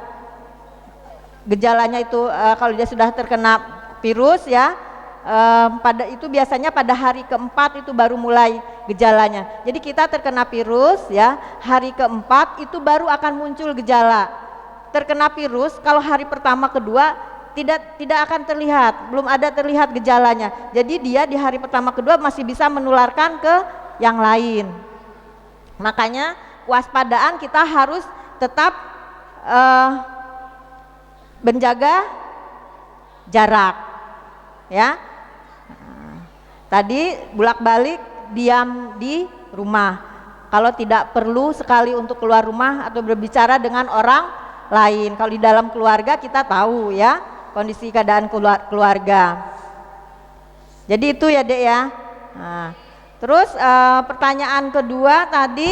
gejalanya itu, kalau dia sudah terkena virus, ya, pada itu biasanya pada hari keempat itu baru mulai gejalanya. Jadi kita terkena virus, ya, hari keempat itu baru akan muncul gejala. Terkena virus kalau hari pertama kedua tidak akan terlihat, belum ada terlihat gejalanya. Jadi dia di hari pertama kedua masih bisa menularkan ke yang lain. Makanya waspadaan kita harus tetap menjaga jarak, ya. Tadi bolak-balik diam di rumah. Kalau tidak perlu sekali untuk keluar rumah atau berbicara dengan orang lain. Kalau di dalam keluarga kita tahu, ya, kondisi keadaan keluarga. Jadi itu ya Dek ya. Nah, terus pertanyaan kedua tadi,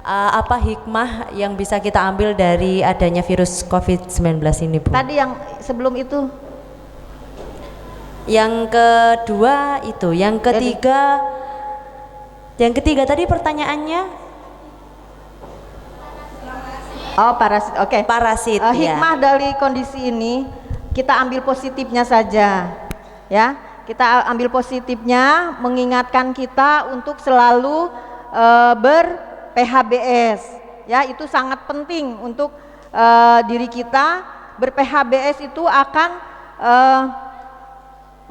apa hikmah yang bisa kita ambil dari adanya virus COVID-19 ini, Bu? Tadi yang sebelum itu. Yang kedua itu, yang ketiga tadi pertanyaannya. Oh, parasit. Oke. Parasit. Ya. Hikmah dari kondisi ini kita ambil positifnya saja, ya. Kita ambil positifnya, mengingatkan kita untuk selalu ber-PHBS, ya. Itu sangat penting untuk diri kita. Ber-PHBS itu akan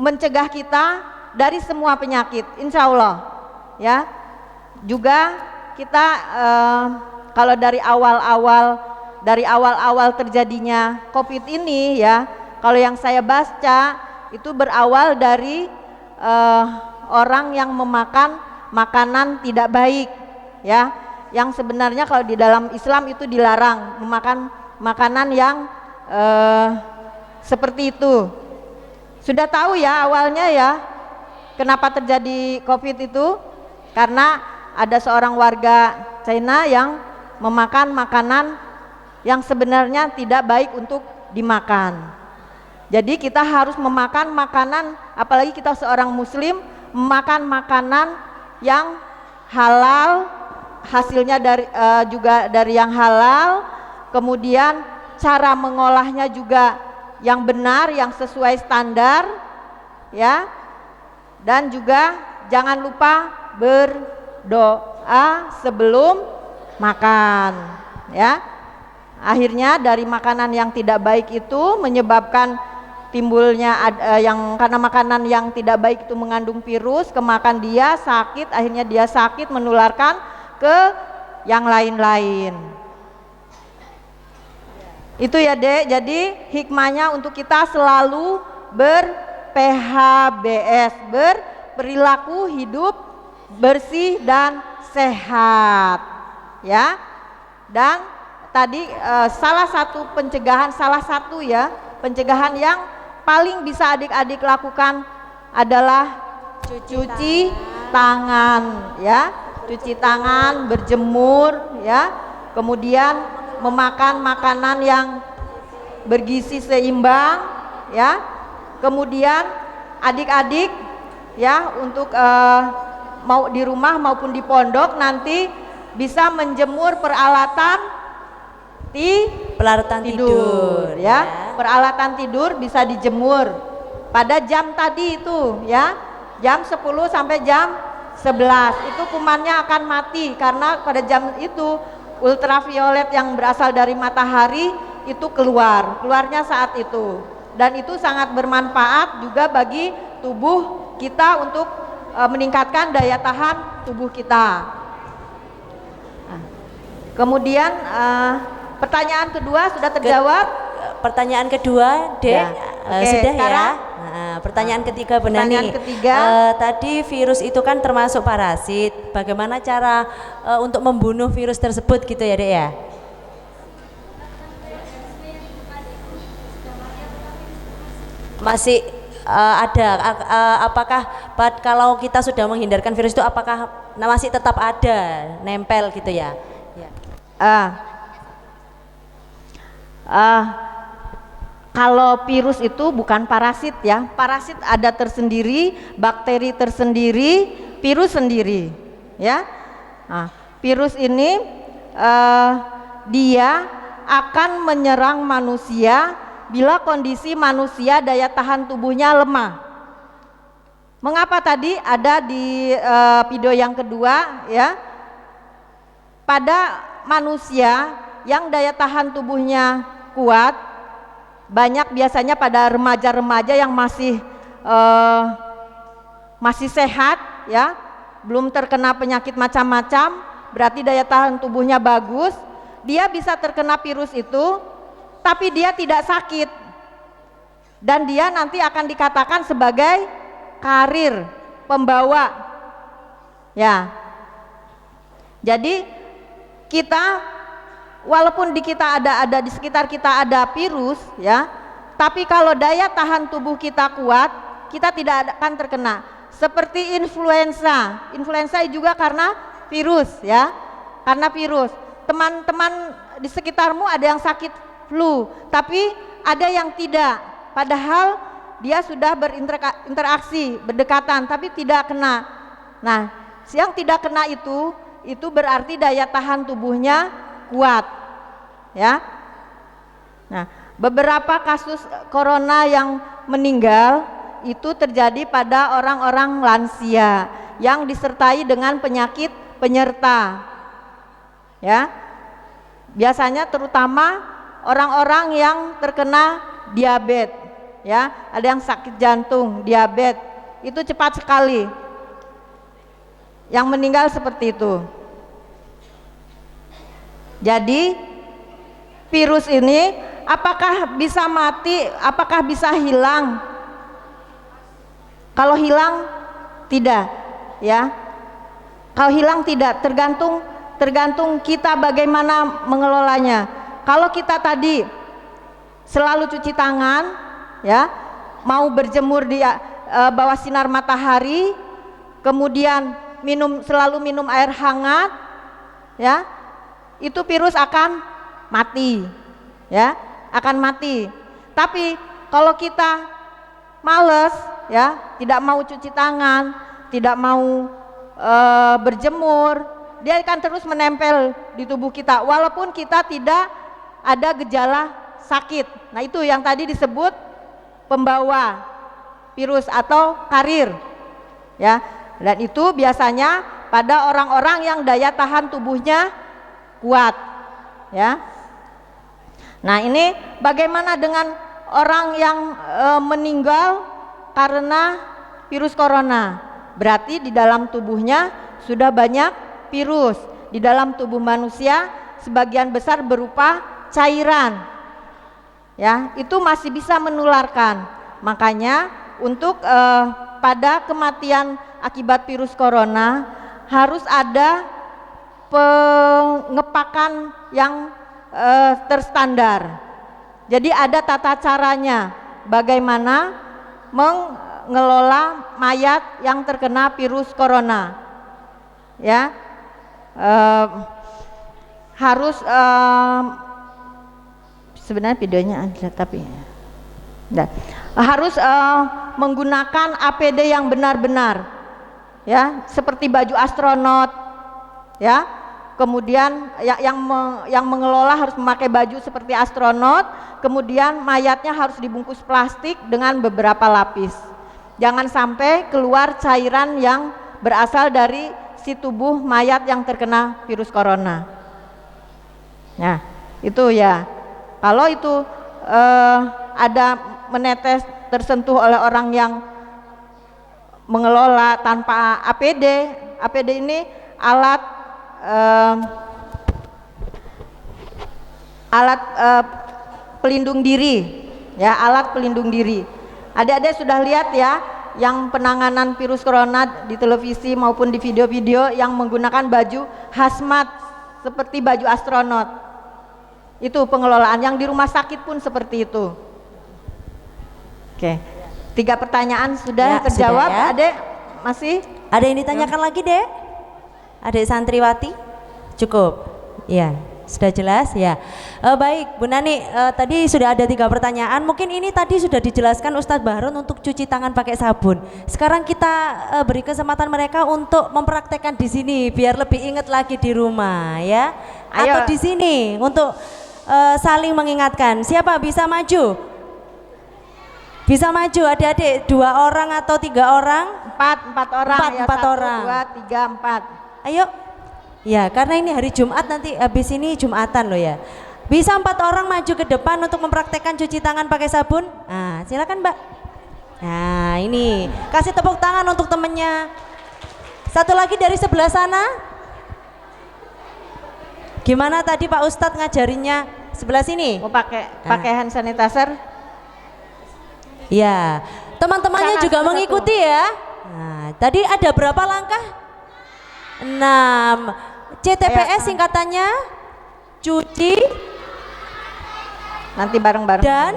mencegah kita dari semua penyakit, insya Allah, ya. Juga kita kalau dari awal-awal terjadinya COVID ini, ya, kalau yang saya baca itu berawal dari orang yang memakan makanan tidak baik, ya, yang sebenarnya kalau di dalam Islam itu dilarang memakan makanan yang seperti itu. Sudah tahu ya awalnya, ya, kenapa terjadi COVID itu? Karena ada seorang warga China yang memakan makanan yang sebenarnya tidak baik untuk dimakan. Jadi kita harus memakan makanan, apalagi kita seorang muslim, memakan makanan yang halal, hasilnya juga dari yang halal, kemudian cara mengolahnya juga yang benar, yang sesuai standar, ya. Dan juga jangan lupa berdoa sebelum makan, ya. Akhirnya dari makanan yang tidak baik itu menyebabkan timbulnya karena makanan yang tidak baik itu mengandung virus, kemakan dia sakit, akhirnya dia sakit menularkan ke yang lain-lain. Itu ya, Dek. Jadi hikmahnya untuk kita selalu ber-PHBS, berperilaku hidup bersih dan sehat, ya. Dan tadi salah satu pencegahan yang paling bisa adik-adik lakukan adalah cuci tangan, ya. Cuci tangan, berjemur, ya. Kemudian memakan makanan yang bergizi seimbang, ya. Kemudian adik-adik, ya, untuk mau di rumah maupun di pondok nanti bisa menjemur peralatan tidur, ya. Peralatan tidur bisa dijemur pada jam tadi itu, ya. Jam 10 sampai jam 11 itu kumannya akan mati, karena pada jam itu ultraviolet yang berasal dari matahari itu keluarnya saat itu, dan itu sangat bermanfaat juga bagi tubuh kita untuk meningkatkan daya tahan tubuh kita. Kemudian pertanyaan kedua sudah terjawab. Pertanyaan kedua, Dek, ya. Sudah sekarang, ya. Nah, pertanyaan ketiga benar nih. Tadi virus itu kan termasuk parasit. Bagaimana cara untuk membunuh virus tersebut gitu ya, Dek, ya? Masih ada. Apakah kalau kita sudah menghindarkan virus itu, apakah masih tetap ada nempel gitu ya? Kalau virus itu bukan parasit, ya. Parasit ada tersendiri, bakteri tersendiri, virus sendiri, ya. Nah, virus ini dia akan menyerang manusia bila kondisi manusia daya tahan tubuhnya lemah. Mengapa tadi ada di video yang kedua, ya? Pada manusia yang daya tahan tubuhnya kuat, banyak biasanya pada remaja-remaja yang masih sehat, ya, belum terkena penyakit macam-macam, berarti daya tahan tubuhnya bagus. Dia bisa terkena virus itu, tapi dia tidak sakit, dan dia nanti akan dikatakan sebagai karir, pembawa, ya. Jadi kita, walaupun di sekitar kita ada virus, ya, tapi kalau daya tahan tubuh kita kuat, kita tidak akan terkena. Seperti influenza juga karena virus, ya. karena virus. Teman-teman di sekitarmu ada yang sakit flu, tapi ada yang tidak, padahal dia sudah berinteraksi, berdekatan, tapi tidak kena. Nah, yang tidak kena itu berarti daya tahan tubuhnya kuat, ya. Nah, beberapa kasus corona yang meninggal itu terjadi pada orang-orang lansia yang disertai dengan penyakit penyerta, ya. Biasanya terutama orang-orang yang terkena diabetes, ya. Ada yang sakit jantung, diabetes, itu cepat sekali yang meninggal seperti itu. Jadi virus ini apakah bisa mati, apakah bisa hilang? Kalau hilang tidak, ya. Kalau hilang tidak, tergantung kita bagaimana mengelolanya. Kalau kita tadi selalu cuci tangan, ya, mau berjemur di bawah sinar matahari, kemudian selalu minum air hangat, ya, itu virus akan mati, ya, akan mati. Tapi kalau kita males, ya, tidak mau cuci tangan, tidak mau berjemur, dia akan terus menempel di tubuh kita walaupun kita tidak ada gejala sakit. Nah, itu yang tadi disebut pembawa virus atau karir, ya. Dan itu biasanya pada orang-orang yang daya tahan tubuhnya kuat, ya. Nah, ini bagaimana dengan orang yang meninggal karena virus corona? Berarti di dalam tubuhnya sudah banyak virus. Di dalam tubuh manusia sebagian besar berupa cairan, ya, itu masih bisa menularkan. Makanya untuk pada kematian akibat virus corona harus ada pengepakan yang terstandar. Jadi ada tata caranya bagaimana mengelola mayat yang terkena virus corona, ya. Harus sebenarnya videonya ada tapi harus menggunakan APD yang benar-benar, ya, seperti baju astronot, ya. Kemudian yang mengelola harus memakai baju seperti astronot. Kemudian mayatnya harus dibungkus plastik dengan beberapa lapis. Jangan sampai keluar cairan yang berasal dari si tubuh mayat yang terkena virus corona. Nah, itu ya. Kalau itu ada menetes tersentuh oleh orang yang mengelola tanpa APD. APD ini alat pelindung diri, ya, alat pelindung diri. Adik-adik sudah lihat ya yang penanganan virus corona di televisi maupun di video-video yang menggunakan baju hazmat seperti baju astronot. Itu pengelolaan. Yang di rumah sakit pun seperti itu. Oke, 3 pertanyaan sudah terjawab. Sudah, ya. Adek masih? Ada yang ditanyakan lagi, Dek? Adik santriwati? Cukup? Ya, sudah jelas ya. Baik, Bu Nani, tadi sudah ada 3 pertanyaan. Mungkin ini tadi sudah dijelaskan Ustadz Bahrun untuk cuci tangan pakai sabun. Sekarang kita beri kesempatan mereka untuk mempraktekkan di sini biar lebih ingat lagi di rumah, ya. Atau di sini untuk saling mengingatkan. Siapa bisa maju? Bisa maju adik-adik, 2 orang atau 3 orang? 4 orang. 4 orang. 1, 2, 3, 4. Ayo, ya, karena ini hari Jumat, nanti habis ini Jumatan loh ya. Bisa 4 orang maju ke depan untuk mempraktekkan cuci tangan pakai sabun. Nah, silakan Mbak. Nah, ini kasih tepuk tangan untuk temennya. Satu lagi dari sebelah sana. Gimana tadi Pak Ustadz ngajarinya? Sebelah sini. Mau pakai hand sanitizer? Ya, teman-temannya juga mengikuti ya. Nah, tadi ada berapa langkah? 6. CTPS singkatannya cuci nanti bareng-bareng dan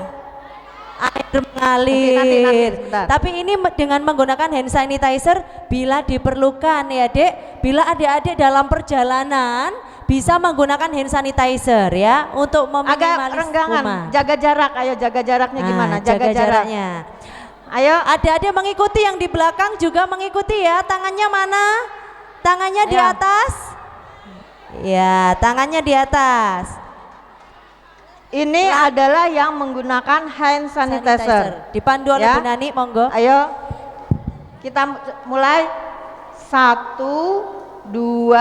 air mengalir. Nanti, tapi ini dengan menggunakan hand sanitizer bila diperlukan ya Dek. Bila adik-adik dalam perjalanan bisa menggunakan hand sanitizer ya untuk Agak meminimalis renggangan, kuman. jaga jarak. Ayo jaga jaraknya gimana? Jaga jaraknya. Ayo. Adik-adik mengikuti, yang di belakang juga mengikuti ya. Tangannya mana? Tangannya di Ya. atas. Ya, tangannya di atas. Ini adalah yang menggunakan hand sanitizer. Dipandu oleh Ya. Bu Nani, monggo. Ayo kita mulai 1, 2,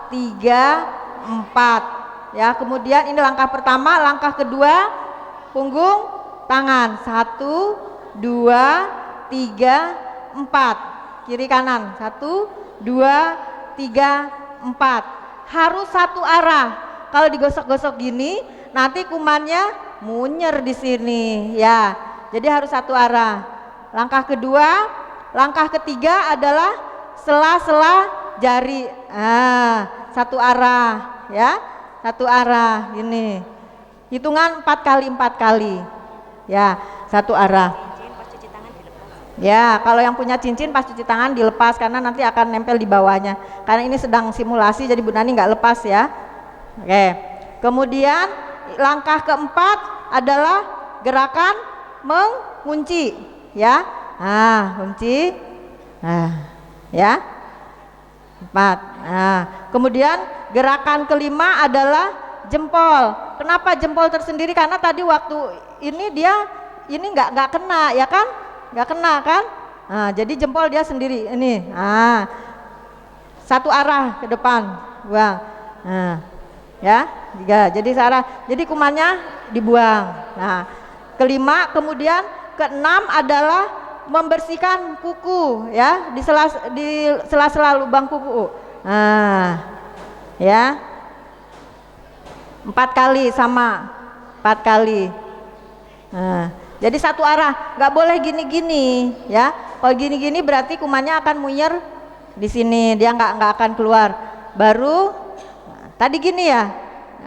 3, 4 ya. Kemudian ini langkah pertama, langkah kedua punggung tangan 1, 2, 3, 4 kiri kanan 1, 2, 3, 4 harus satu arah. Kalau digosok-gosok gini nanti kumannya munyer di sini ya. Jadi harus satu arah. Langkah kedua, langkah ketiga adalah sela-sela jari. Satu arah ya. Satu arah gini. Hitungan 4 kali 4 kali. Ya, satu arah. Ya, kalau yang punya cincin pas cuci tangan dilepas karena nanti akan nempel di bawahnya. Karena ini sedang simulasi jadi Bu Nani nggak lepas ya. Oke. Kemudian langkah keempat adalah gerakan mengunci ya. Kunci. Ya. 4. Kemudian gerakan kelima adalah jempol. Kenapa jempol tersendiri? Karena tadi waktu ini dia ini nggak kena ya kan? Nggak kena kan? Jadi jempol dia sendiri ini. Satu arah ke depan, buang. Ya, 3. Jadi searah. Jadi kumannya dibuang. Kelima, kemudian keenam adalah membersihkan kuku ya di sela-sela lubang kuku. Ya. 4 kali sama. 4 kali. Jadi satu arah, nggak boleh gini-gini ya. Kalau gini-gini berarti kumannya akan munyer di sini, dia nggak akan keluar. Baru tadi gini ya,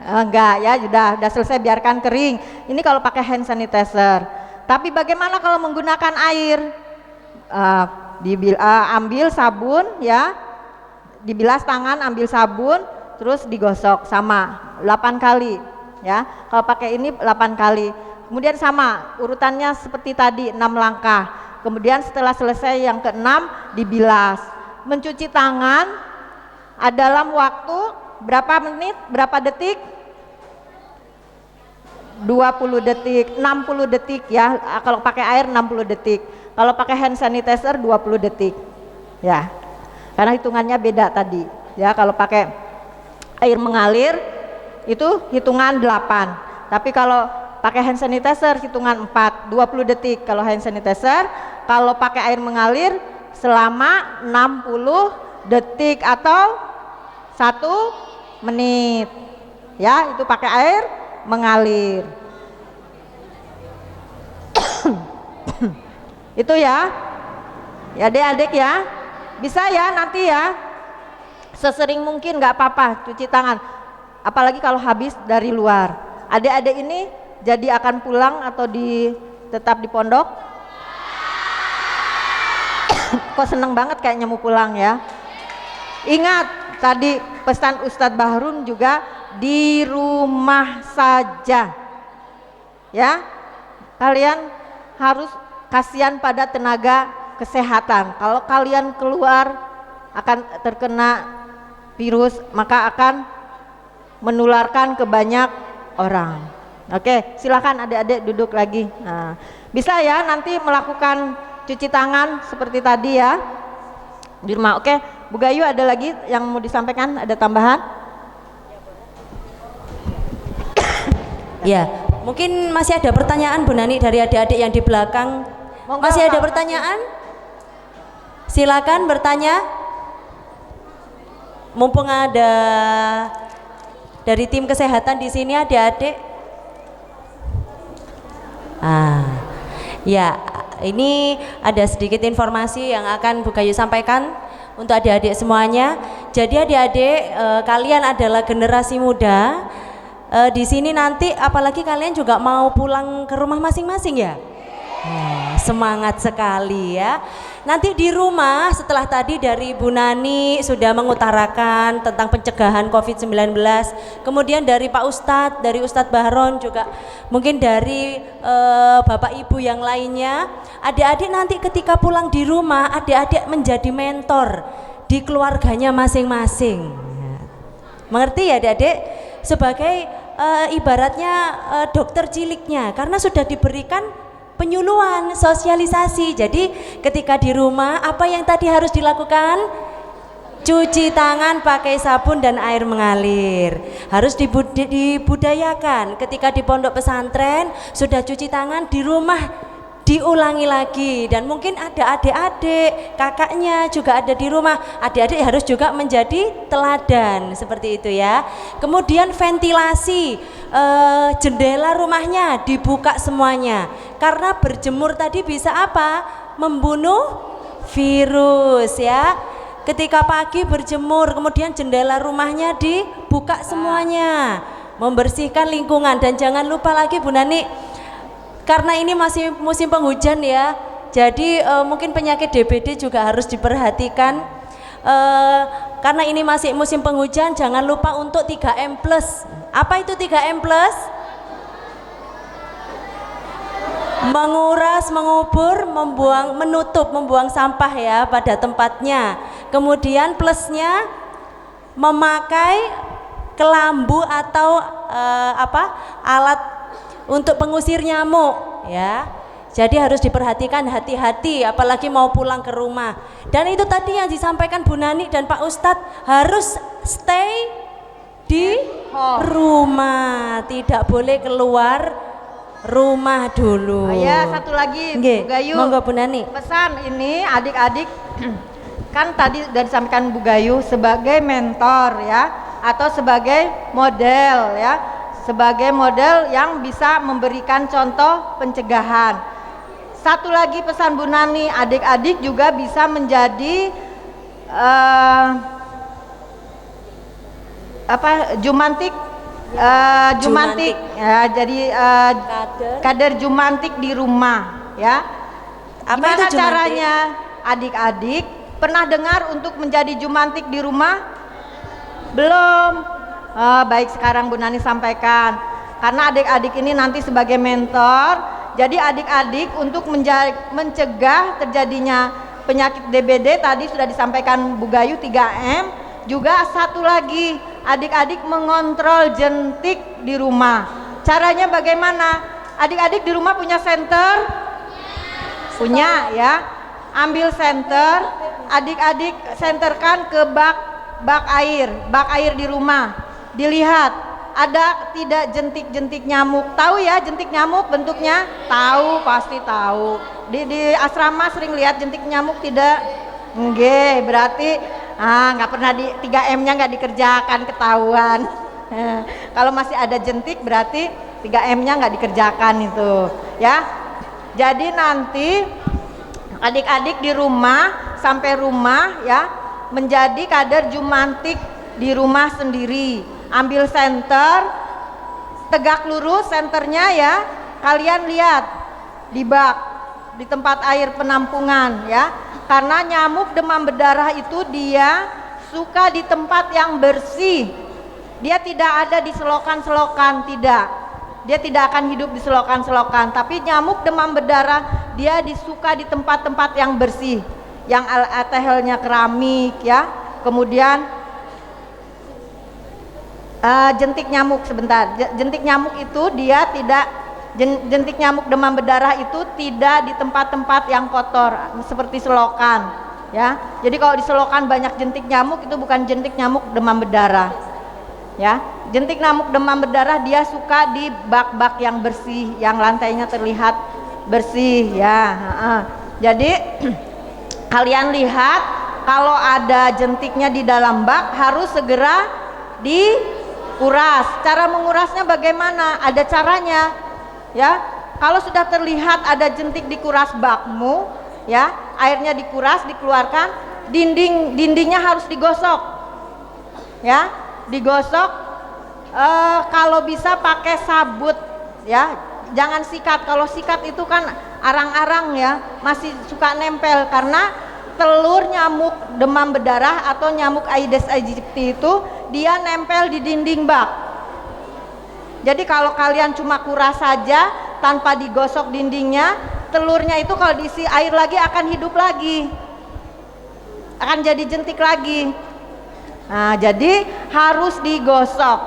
enggak ya, sudah selesai, biarkan kering. Ini kalau pakai hand sanitizer. Tapi bagaimana kalau menggunakan air? Ambil sabun ya, dibilas tangan, ambil sabun, terus digosok sama 8 kali ya. Kalau pakai ini 8 kali. Kemudian sama urutannya seperti tadi 6 langkah. Kemudian setelah selesai yang ke-6 dibilas. Mencuci tangan dalam waktu berapa menit, berapa detik? 20 detik, 60 detik ya. Kalau pakai air 60 detik. Kalau pakai hand sanitizer 20 detik. Ya. Karena hitungannya beda tadi. Ya, kalau pakai air mengalir itu hitungan 8. Tapi kalau pakai hand sanitizer hitungan 4, 20 detik kalau hand sanitizer. Kalau pakai air mengalir selama 60 detik atau 1 menit. Ya, itu pakai air mengalir. Itu ya. Ya adik-adik ya. Bisa ya nanti ya. Sesering mungkin nggak apa-apa cuci tangan. Apalagi kalau habis dari luar. Adik-adik ini jadi akan pulang atau tetap di pondok? Kok seneng banget kayaknya mau pulang ya. Ingat tadi pesan Ustadz Bahrun juga, di rumah saja ya. Kalian harus kasihan pada tenaga kesehatan. Kalau kalian keluar akan terkena virus, maka akan menularkan ke banyak orang. Oke, silakan adik-adik duduk lagi. Bisa ya nanti melakukan cuci tangan seperti tadi ya di rumah. Oke, Bu Gayu ada lagi yang mau disampaikan? Ada tambahan? Ya, mungkin masih ada pertanyaan Bu Nani dari adik-adik yang di belakang. Masih ada pertanyaan? Silakan bertanya. Mumpung ada dari tim kesehatan di sini adik-adik. Ya, ini ada sedikit informasi yang akan Bu Gayu sampaikan untuk adik-adik semuanya. Jadi adik-adik, kalian adalah generasi muda. Di sini nanti apalagi kalian juga mau pulang ke rumah masing-masing ya. Semangat sekali ya. Nanti di rumah setelah tadi dari Bu Nani sudah mengutarakan tentang pencegahan COVID-19, kemudian dari Pak Ustadz, dari Ustadz Bahron juga, mungkin dari Bapak Ibu yang lainnya, adik-adik nanti ketika pulang di rumah, adik-adik menjadi mentor di keluarganya masing-masing. Mengerti ya adik-adik? Sebagai ibaratnya dokter ciliknya, karena sudah diberikan penyuluhan, sosialisasi. Jadi ketika di rumah apa yang tadi harus dilakukan? Cuci tangan pakai sabun dan air mengalir. Harus dibudayakan. Ketika di pondok pesantren sudah cuci tangan, di rumah diulangi lagi. Dan mungkin ada adik-adik, kakaknya juga ada di rumah. Adik-adik harus juga menjadi teladan, seperti itu ya. Kemudian ventilasi, jendela rumahnya dibuka semuanya. Karena berjemur tadi bisa apa? Membunuh virus ya. Ketika pagi berjemur, kemudian jendela rumahnya dibuka semuanya, membersihkan lingkungan. Dan jangan lupa lagi Bu Nani, karena ini masih musim penghujan ya, jadi mungkin penyakit DBD juga harus diperhatikan. Karena ini masih musim penghujan, jangan lupa untuk 3M+. Apa itu 3M+? Menguras, mengubur, membuang, menutup, membuang sampah ya pada tempatnya. Kemudian plusnya memakai kelambu atau alat untuk pengusir nyamuk ya. Jadi harus diperhatikan, hati-hati apalagi mau pulang ke rumah. Dan itu tadi yang disampaikan Bu Nani dan Pak Ustadz, harus stay di rumah, tidak boleh keluar rumah dulu. Ya, satu lagi Bu Gayu. Monggo Bu Nani. Pesan ini adik-adik kan tadi sudah disampaikan Bu Gayu sebagai mentor ya, atau sebagai model ya, sebagai model yang bisa memberikan contoh pencegahan. Satu lagi pesan Bu Nani, adik-adik juga bisa menjadi jumantik ya, jadi kader jumantik di rumah ya. Gimana caranya adik-adik? Pernah dengar untuk menjadi jumantik di rumah? Belum? Baik, sekarang Bu Nani sampaikan. Karena adik-adik ini nanti sebagai mentor, jadi adik-adik untuk mencegah terjadinya penyakit DBD tadi sudah disampaikan Bu Gayu 3M. Juga satu lagi, adik-adik mengontrol jentik di rumah. Caranya bagaimana? Adik-adik di rumah punya senter? Punya ya. Ambil senter, adik-adik senterkan ke bak air di rumah. Dilihat ada tidak jentik-jentik nyamuk. Tahu ya jentik nyamuk bentuknya? Tahu, pasti tahu. Di asrama sering lihat jentik nyamuk tidak? Nggih, berarti nggak pernah 3M-nya nggak dikerjakan, ketahuan. Kalau masih ada jentik berarti 3M-nya nggak dikerjakan itu ya. Jadi nanti adik-adik di rumah sampai rumah ya menjadi kader jumantik di rumah sendiri. Ambil senter, tegak lurus senternya ya. Kalian lihat di bak, di tempat air penampungan ya. Karena nyamuk demam berdarah itu dia suka di tempat yang bersih. Dia tidak ada di selokan-selokan, tidak. Dia tidak akan hidup di selokan-selokan. Tapi nyamuk demam berdarah dia disuka di tempat-tempat yang bersih, yang alkoholnya keramik ya. Kemudian jentik nyamuk sebentar. Jentik nyamuk itu dia tidak, jentik nyamuk demam berdarah itu tidak di tempat-tempat yang kotor seperti selokan ya. Jadi kalau di selokan banyak jentik nyamuk itu bukan jentik nyamuk demam berdarah ya. Jentik nyamuk demam berdarah dia suka di bak-bak yang bersih, yang lantainya terlihat bersih ya. Jadi kalian lihat kalau ada jentiknya di dalam bak harus segera dikuras. Cara mengurasnya bagaimana? Ada caranya ya. Kalau sudah terlihat ada jentik dikuras bakmu ya, airnya dikuras, dikeluarkan, dindingnya harus digosok ya, digosok. Kalau bisa pakai sabut ya, jangan sikat. Kalau sikat itu kan arang-arang ya, masih suka nempel karena telur nyamuk demam berdarah atau nyamuk Aedes aegypti itu dia nempel di dinding bak. Jadi kalau kalian cuma kuras saja tanpa digosok dindingnya, telurnya itu kalau diisi air lagi akan hidup lagi, akan jadi jentik lagi. Nah, jadi harus digosok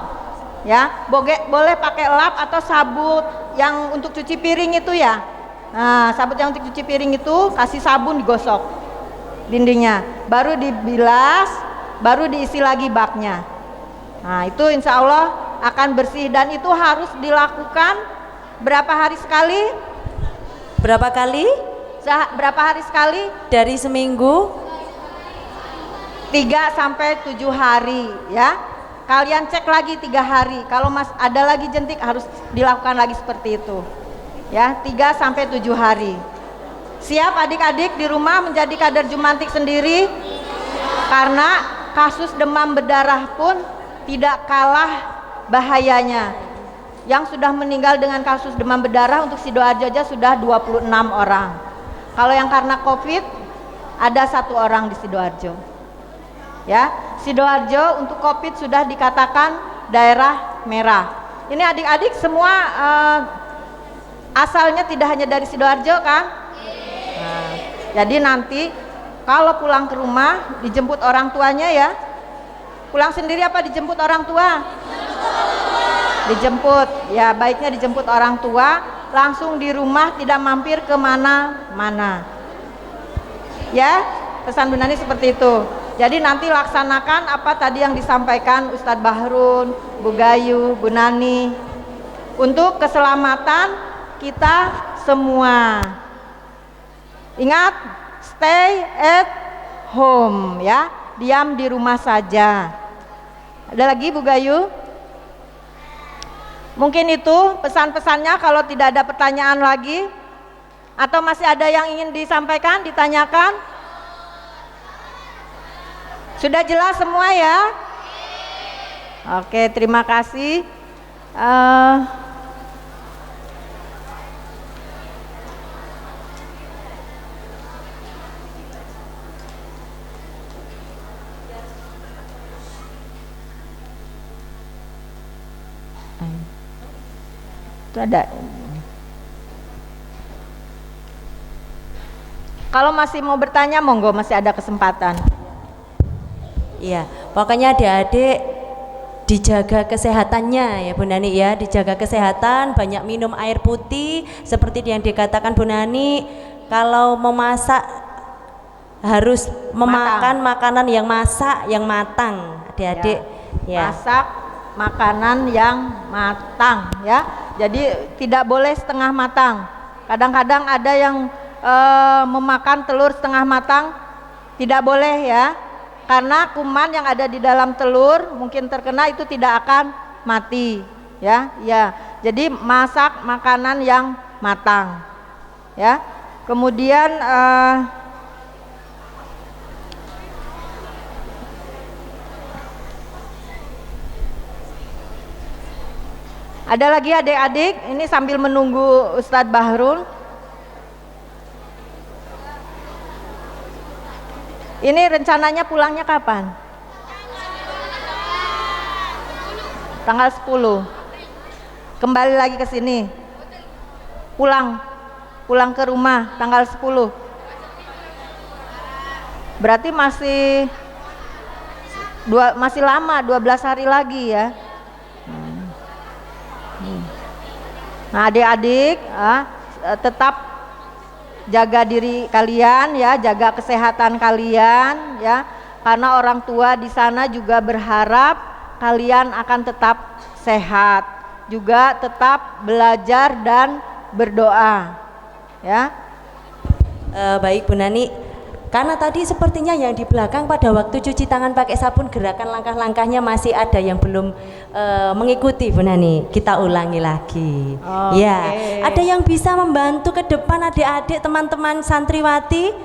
ya. Boleh pakai lap atau sabut yang untuk cuci piring itu ya. Nah, sabut yang untuk cuci piring itu kasih sabun, digosok dindingnya, baru dibilas, baru diisi lagi baknya. Nah, itu insya Allah akan bersih, dan itu harus dilakukan berapa hari sekali? Berapa kali? Berapa hari sekali? Dari seminggu 3 sampai 7 hari ya. Kalian cek lagi 3 hari. Kalau ada lagi jentik harus dilakukan lagi seperti itu. Ya, 3 sampai 7 hari. Siap adik-adik di rumah menjadi kader Jumantik sendiri? Karena kasus demam berdarah pun tidak kalah bahayanya. Yang sudah meninggal dengan kasus demam berdarah untuk Sidoarjo aja sudah 26 orang. Kalau yang karena Covid ada 1 orang di Sidoarjo. Ya, Sidoarjo untuk Covid sudah dikatakan daerah merah. Ini adik-adik semua asalnya tidak hanya dari Sidoarjo kan? Nah, jadi nanti kalau pulang ke rumah dijemput orang tuanya ya. Pulang sendiri apa dijemput orang tua? Dijemput, ya baiknya dijemput orang tua, langsung di rumah, tidak mampir ke mana-mana. Ya, pesan Bu Nani seperti itu. Jadi nanti laksanakan apa tadi yang disampaikan Ustadz Bahrun, Bu Gayu, Bu Nani, untuk keselamatan kita semua. Ingat, stay at home ya, diam di rumah saja. Ada lagi Bu Gayu? Mungkin itu pesan-pesannya. Kalau tidak ada pertanyaan lagi, atau masih ada yang ingin disampaikan, ditanyakan? Sudah jelas semua ya? Oke, terima kasih. Itu ada. Kalau masih mau bertanya, monggo, masih ada kesempatan. Iya, pokoknya adik-adik dijaga kesehatannya ya Bu Nani ya, dijaga kesehatan, banyak minum air putih seperti yang dikatakan Bu Nani. Kalau memasak harus memakan makanan yang masak, yang matang, adik-adik ya. Masak makanan yang matang ya. Jadi tidak boleh setengah matang. Kadang-kadang ada yang memakan telur setengah matang, tidak boleh ya. Karena kuman yang ada di dalam telur mungkin terkena, itu tidak akan mati ya. Ya, jadi masak makanan yang matang ya. Kemudian ada lagi adik-adik, ini sambil menunggu Ustadz Bahrul. Ini rencananya pulangnya kapan? Tanggal 10. Kembali lagi ke sini. Pulang ke rumah tanggal 10. Berarti masih lama, 12 hari lagi ya. Nah, adik-adik tetap jaga diri kalian ya, jaga kesehatan kalian ya, karena orang tua di sana juga berharap kalian akan tetap sehat, juga tetap belajar dan berdoa ya. Baik Bu Nani, karena tadi sepertinya yang di belakang pada waktu cuci tangan pakai sabun, gerakan langkah-langkahnya masih ada yang belum mengikuti Bu Nani, kita ulangi lagi. Ya, ada yang bisa membantu ke depan adik-adik, teman-teman santriwati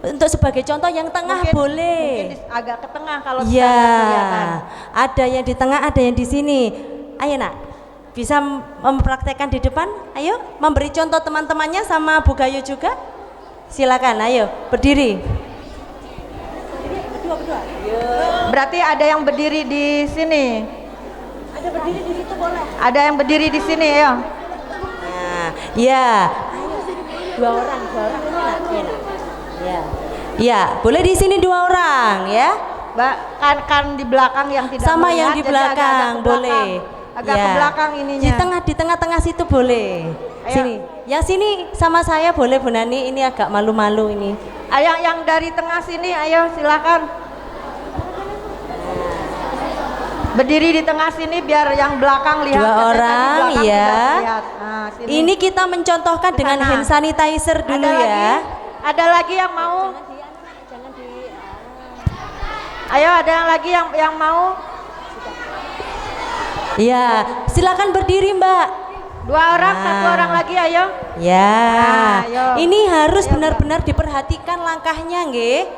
untuk sebagai contoh, yang tengah mungkin, boleh mungkin agak ke tengah kalau ya, ada yang di tengah, ada yang di sini. Ayo nak, bisa mempraktekkan di depan? Ayo, memberi contoh teman-temannya sama Bu Gayu juga. Silakan, ayo berdiri. Berarti ada yang berdiri di sini. Ada berdiri di situ boleh. Ada yang berdiri di sini ya. Nah, ya. Dua orang enak. Ya. Ya, boleh di sini 2 orang ya. Mbak, kan di belakang yang tidak Sama melihat, yang di jadi belakang agak ke belakang. boleh. Agak Ya. ke belakang ininya. Di tengah-tengah situ boleh. Ayo. Sini. Yang sini sama saya boleh Bu Nani, ini agak malu-malu ini. Ayo yang dari tengah sini, ayo silakan. Berdiri di tengah sini biar yang belakang lihat. 2 Karena tadi orang belakang ya. tidak terlihat. Nah, sini. Ini kita mencontohkan dengan Kesana. hand sanitizer dulu Ada ya. lagi? Ada lagi yang mau? Ayo, ada yang lagi yang mau? Ya, silakan berdiri Mbak. 2 orang, Nah. 1 orang lagi, ayo. Ya, Ayo. ini harus Ayo, benar-benar diperhatikan langkahnya, nggih.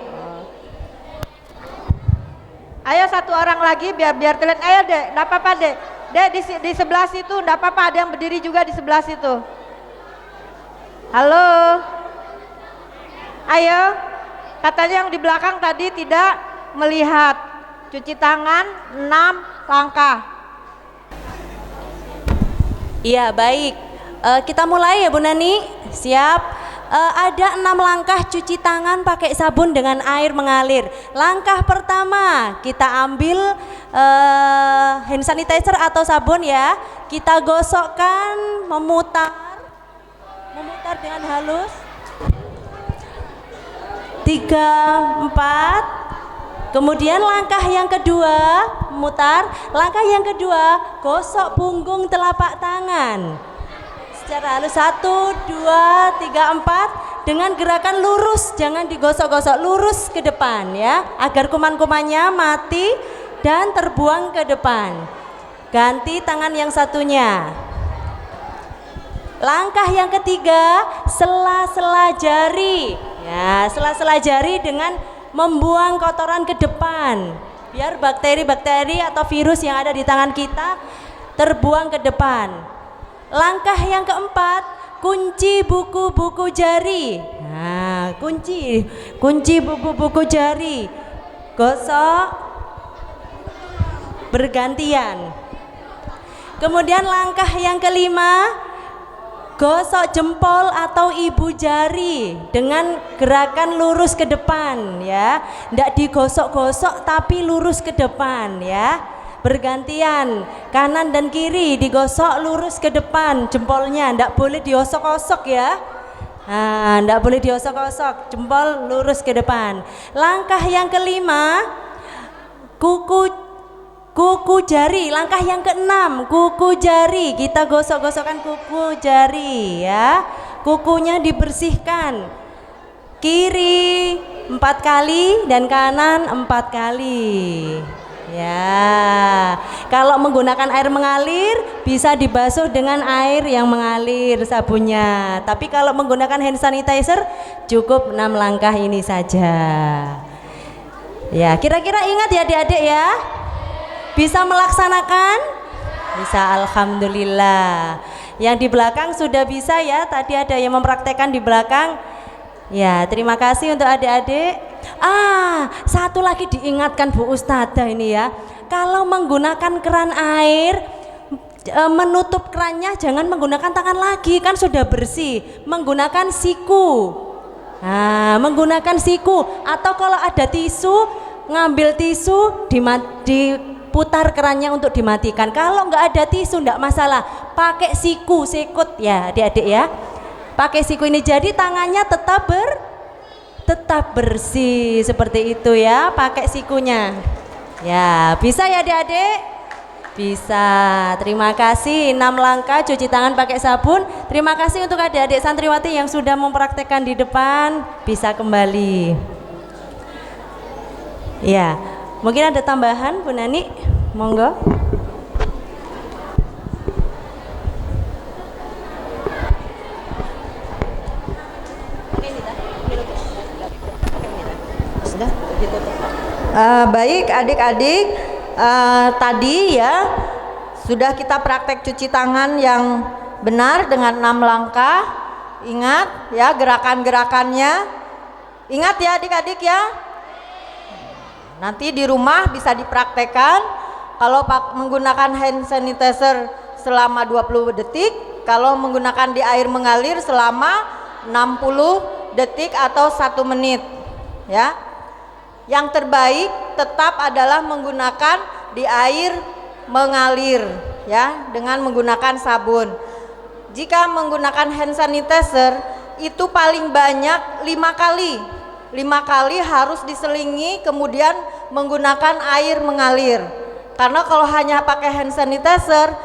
Ayo 1 orang lagi biar terlihat. Ayo Dek, enggak apa-apa Dek. Dek di sebelah situ enggak apa-apa, ada yang berdiri juga di sebelah situ. Halo. Ayo. Katanya yang di belakang tadi tidak melihat. Cuci tangan 6 langkah. Iya, baik. Kita mulai ya Bu Nani. Siap. Ada 6 langkah cuci tangan pakai sabun dengan air mengalir. Langkah pertama, kita ambil hand sanitizer atau sabun ya. Kita gosokkan, memutar dengan halus. 3, 4. Kemudian langkah yang kedua, memutar. Langkah yang kedua, gosok punggung telapak tangan. Secara halus 1, 2, 3, 4 dengan gerakan lurus, jangan digosok-gosok, lurus ke depan ya, agar kuman-kumannya mati dan terbuang ke depan. Ganti tangan yang satunya. Langkah yang ketiga, sela-sela jari. Ya, sela-sela jari dengan membuang kotoran ke depan, biar bakteri-bakteri atau virus yang ada di tangan kita terbuang ke depan. Langkah yang keempat, kunci buku-buku jari. Nah, kunci buku-buku jari. Gosok bergantian. Kemudian langkah yang kelima, gosok jempol atau ibu jari dengan gerakan lurus ke depan ya. Nggak digosok-gosok tapi lurus ke depan ya. Bergantian, kanan dan kiri digosok lurus ke depan jempolnya, ndak boleh diosok-osok ya. Nah, ndak boleh diosok-osok, jempol lurus ke depan. Langkah yang kelima, kuku jari. Langkah yang keenam, kuku jari, kita gosok-gosokkan kuku jari ya. Kukunya dibersihkan, kiri 4 kali dan kanan 4 kali. Ya, kalau menggunakan air mengalir bisa dibasuh dengan air yang mengalir sabunnya. Tapi kalau menggunakan hand sanitizer cukup 6 langkah ini saja. Ya, kira-kira ingat ya adik-adik ya? Bisa melaksanakan? Bisa, alhamdulillah. Yang di belakang sudah bisa ya, tadi ada yang mempraktekkan di belakang. Ya, terima kasih untuk adik-adik. Satu lagi diingatkan Bu Ustadzah ini ya. Kalau menggunakan keran air, menutup kerannya jangan menggunakan tangan lagi, kan sudah bersih. Menggunakan siku. Nah, menggunakan siku atau kalau ada tisu, ngambil tisu diputar kerannya untuk dimatikan. Kalau nggak ada tisu nggak masalah, pakai siku, sekut ya adik-adik ya. Pakai siku ini jadi tangannya tetap bersih seperti itu ya, pakai sikunya. Ya, bisa ya adik-adik? Bisa. Terima kasih. 6 langkah cuci tangan pakai sabun. Terima kasih untuk adik-adik santriwati yang sudah mempraktekkan di depan. Bisa kembali. Ya, mungkin ada tambahan Bu Nani? Monggo. Baik adik-adik, tadi ya Sudah kita praktek cuci tangan yang benar dengan 6 langkah. Ingat ya gerakan-gerakannya. Ingat ya adik-adik ya. Nanti di rumah bisa dipraktekkan. Kalau menggunakan hand sanitizer selama 20 detik, kalau menggunakan di air mengalir selama 60 detik atau 1 menit ya. Yang terbaik tetap adalah menggunakan di air mengalir ya, dengan menggunakan sabun. Jika menggunakan hand sanitizer itu paling banyak 5 kali. 5 kali harus diselingi kemudian menggunakan air mengalir. Karena kalau hanya pakai hand sanitizer,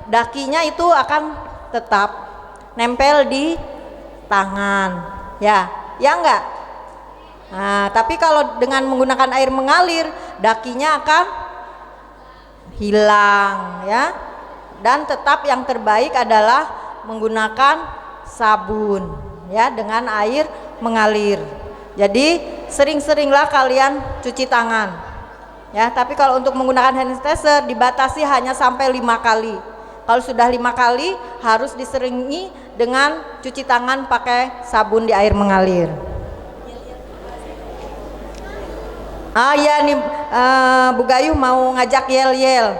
dakinya itu akan tetap nempel di tangan. Ya enggak? Nah, tapi kalau dengan menggunakan air mengalir, dakinya akan hilang ya. Dan tetap yang terbaik adalah menggunakan sabun ya dengan air mengalir. Jadi sering-seringlah kalian cuci tangan ya. Tapi kalau untuk menggunakan hand sanitizer dibatasi hanya sampai 5 kali. Kalau sudah 5 kali harus diseringi dengan cuci tangan pakai sabun di air mengalir. Ya nih Bu Gayuh mau ngajak yel-yel.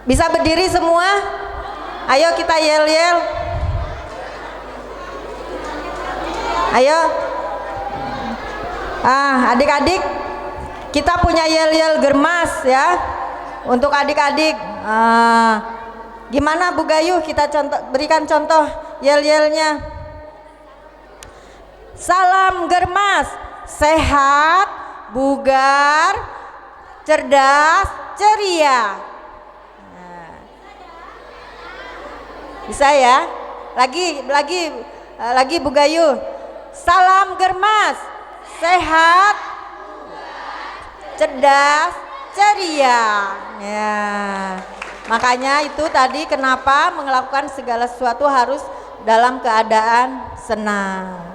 Bisa berdiri semua? Ayo kita yel-yel. Ayo. Adik-adik, kita punya yel-yel germas ya. Untuk adik-adik. Gimana Bu Gayuh, kita berikan contoh yel-yelnya. Salam germas, sehat, bugar, cerdas, ceria. Bisa ya? Lagi Bu Gayuh. Salam germas, sehat, cerdas, ceria. Ya. Makanya itu tadi kenapa melakukan segala sesuatu harus dalam keadaan senang.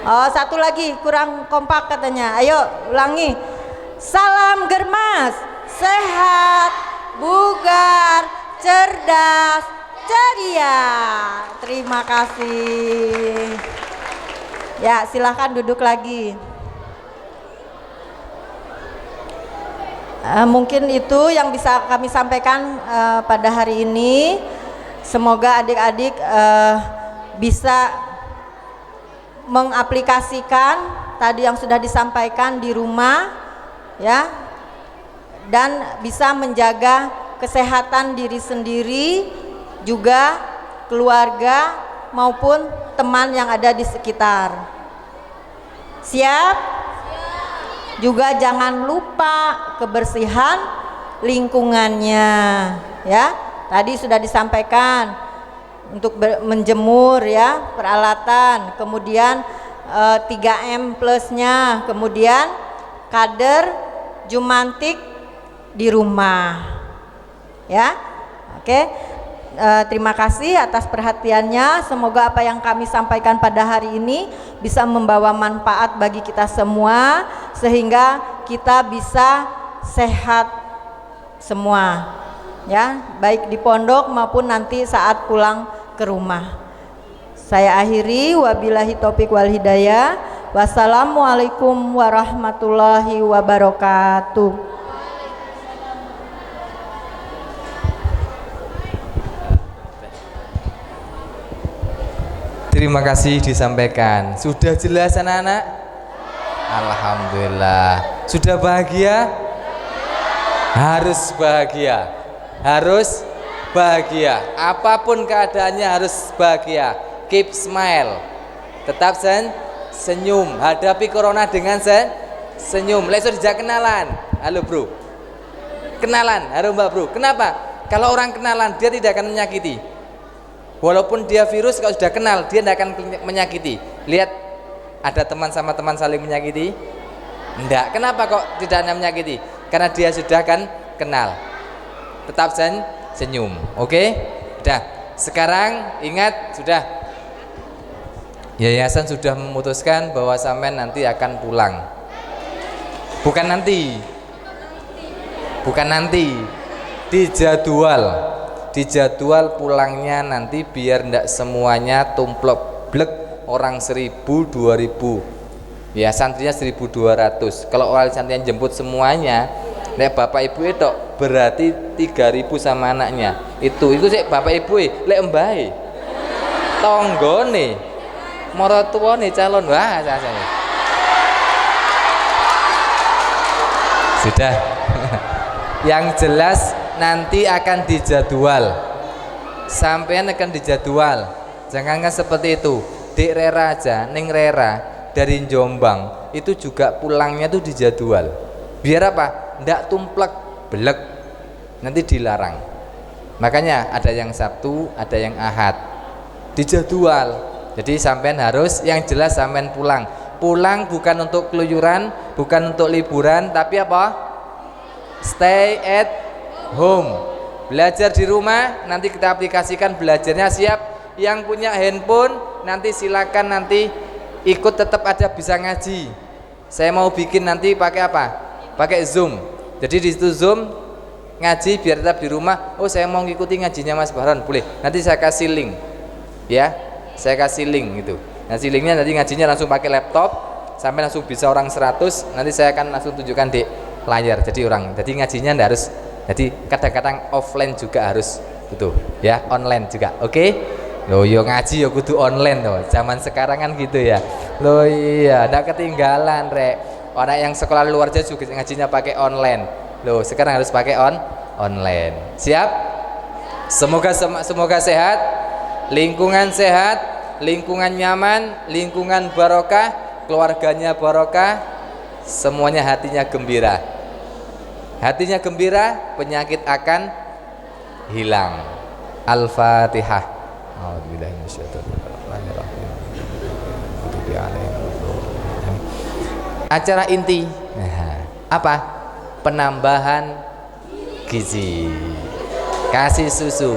Satu lagi kurang kompak katanya. Ayo ulangi. Salam germas, sehat, bugar, cerdas, ceria. Terima kasih. Ya, silahkan duduk lagi. Mungkin itu yang bisa kami sampaikan pada hari ini. Semoga adik-adik bisa mengaplikasikan tadi yang sudah disampaikan di rumah ya, dan bisa menjaga kesehatan diri sendiri juga keluarga maupun teman yang ada di sekitar. Siap? Juga jangan lupa kebersihan lingkungannya ya. Tadi sudah disampaikan untuk menjemur ya, peralatan, kemudian 3M plusnya, kemudian kader jumantik di rumah ya. Oke, terima kasih atas perhatiannya. Semoga apa yang kami sampaikan pada hari ini bisa membawa manfaat bagi kita semua sehingga kita bisa sehat semua ya, baik di pondok maupun nanti saat pulang ke rumah. Saya akhiri, wabillahi taufik wal hidayah. Wassalamualaikum warahmatullahi wabarakatuh. Terima kasih disampaikan. Sudah jelas anak-anak? Alhamdulillah. Sudah bahagia? Harus bahagia. Harus bahagia. Apapun keadaannya harus bahagia. Keep smile. Tetap senyum. Hadapi corona dengan senyum. Lesor dijak kenalan. Halo bro. Kenalan. Halo mbak bro. Kenapa? Kalau orang kenalan dia tidak akan menyakiti. Walaupun dia virus, kalau sudah kenal dia tidak akan menyakiti. Lihat, ada teman sama teman saling menyakiti? Enggak. Kenapa kok tidak menyakiti? Karena dia sudah kan kenal. Tetap senyum. Oke? Sudah. Sekarang ingat, sudah. Yayasan sudah memutuskan bahwa sampean nanti akan pulang. Bukan nanti. Bukan nanti. Dijadwal pulangnya nanti biar ndak semuanya tumplek blek, orang 1000 2000 ya, santrinya 1200. Kalau orang santrinya jemput semuanya, nek bapak ibu itu berarti 3000 sama anaknya. Itu sih bapak ibu lek mbae tonggone maratuwane calon. Wah rasanya sudah. Yang jelas nanti akan dijadwal, sampean akan dijadwal. Jangan seperti itu. Dek Rera aja, Neng Rera dari Jombang itu juga pulangnya tuh dijadwal. Biar apa? Ndak tumplek belek, nanti dilarang. Makanya ada yang Sabtu, ada yang Ahad, dijadwal. Jadi sampean harus, yang jelas sampean pulang bukan untuk keluyuran, bukan untuk liburan, tapi apa? Stay at home, belajar di rumah. Nanti kita aplikasikan belajarnya. Siap yang punya handphone nanti silakan, nanti ikut, tetap ada bisa ngaji. Saya mau bikin nanti pakai apa? Pakai Zoom. Jadi di situ Zoom ngaji biar tetap di rumah. Oh saya mau ngikuti ngajinya Mas Bahron, boleh. Nanti saya kasih link, ya. Saya kasih link gitu. Nanti linknya nanti ngajinya langsung pakai laptop, sampai langsung bisa orang 100. Nanti saya akan langsung tunjukkan di layar. Jadi ngajinya ndak harus. Jadi kadang-kadang offline juga harus gitu, ya, online juga. Oke? Loh yo ngaji yo kudu online loh. Zaman sekarang kan gitu ya. Loh iya, ndak ketinggalan rek. Orang yang sekolah luar aja juga ngajinya pakai online. Loh, sekarang harus pakai online. Siap? Semoga sehat, lingkungan sehat, lingkungan nyaman, lingkungan barokah, keluarganya barokah, semuanya hatinya gembira. Hatinya gembira, penyakit akan hilang. Al-Fatihah. Acara inti apa? Penambahan gizi, kasih susu.